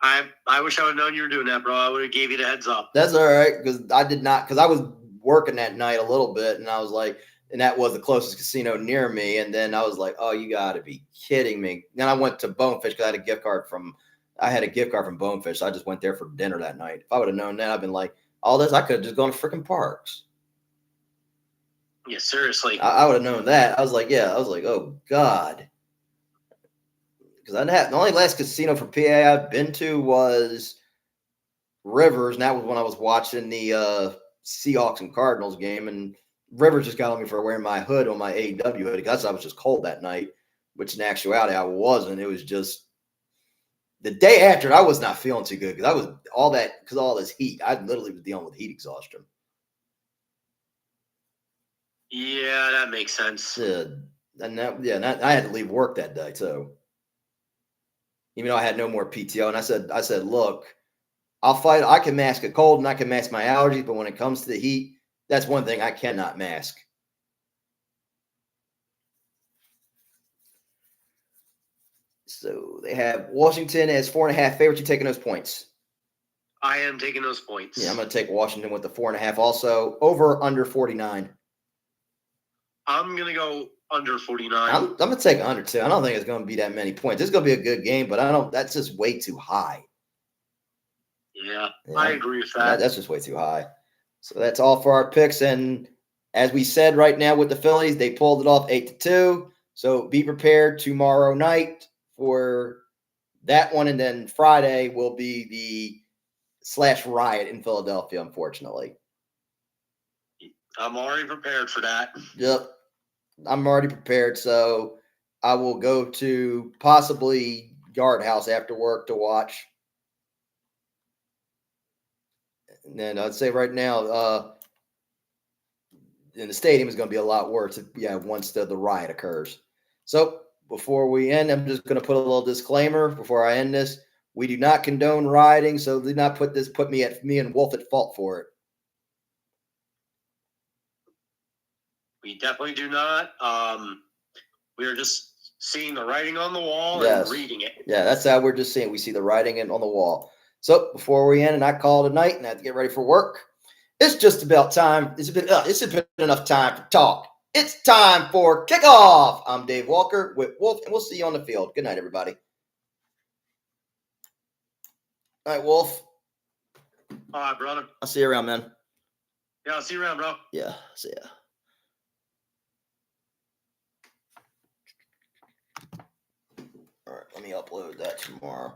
[SPEAKER 2] I wish I would have known you were doing that, bro. I would have gave you the heads up.
[SPEAKER 1] That's all right because I did not because I was working that night a little bit and I was like, and that was the closest casino near me. And then I was like, oh, you got to be kidding me. Then I went to Bonefish because I had a gift card from Bonefish. So I just went there for dinner that night. If I would have known that, I've been like, all this, I could have just gone to freaking Parks.
[SPEAKER 2] Yeah, seriously.
[SPEAKER 1] I would have known that. I was like, oh God. Because the only last casino for PA I've been to was Rivers, and that was when I was watching the Seahawks and Cardinals game, and Rivers just got on me for wearing my hood on my AEW hood because I was just cold that night, which in actuality I wasn't. It was just the day after, I was not feeling too good because I was all this heat. I literally was dealing with heat exhaustion.
[SPEAKER 2] Yeah, that makes sense.
[SPEAKER 1] And I had to leave work that day too. Even though I had no more PTO, and I said, look, I'll fight. I can mask a cold and I can mask my allergies, but when it comes to the heat, that's one thing I cannot mask. So they have Washington as 4.5 favorites. You taking those points?
[SPEAKER 2] I am taking those points.
[SPEAKER 1] Yeah, I'm going to take Washington with the 4.5. Also, over under 49.
[SPEAKER 2] I'm going to go under 49.
[SPEAKER 1] I'm going to take under too. I don't think it's going to be that many points. It's going to be a good game, but that's just way too high.
[SPEAKER 2] Yeah, I agree with that.
[SPEAKER 1] That's just way too high. So that's all for our picks. And as we said right now with the Phillies, they pulled it off 8-2. So be prepared tomorrow night for that one. And then Friday will be the /riot in Philadelphia, unfortunately.
[SPEAKER 2] I'm already prepared for that.
[SPEAKER 1] Yep. I'm already prepared. So I will go to possibly Yard House after work to watch. And then I'd say right now, in the stadium is going to be a lot worse once the riot occurs. So before we end, I'm just going to put a little disclaimer before I end this. We do not condone rioting, so do not put me and Wolf at fault for it.
[SPEAKER 2] We definitely do not. We are just seeing the writing on the wall and reading it. Yeah,
[SPEAKER 1] that's how we're just seeing. We see the writing on the wall. So before we end and I call it a night and I have to get ready for work, it's just about time. It's been enough time for talk. It's time for kickoff. I'm Dave Walker with Wolf, and we'll see you on the field. Good night, everybody. All right, Wolf.
[SPEAKER 2] All right, brother.
[SPEAKER 1] I'll see you around, man.
[SPEAKER 2] Yeah, I'll see you around, bro.
[SPEAKER 1] Yeah, see ya. All right, let me upload that tomorrow.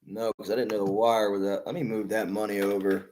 [SPEAKER 1] No, because I didn't know the wire was that. Let me move that money over.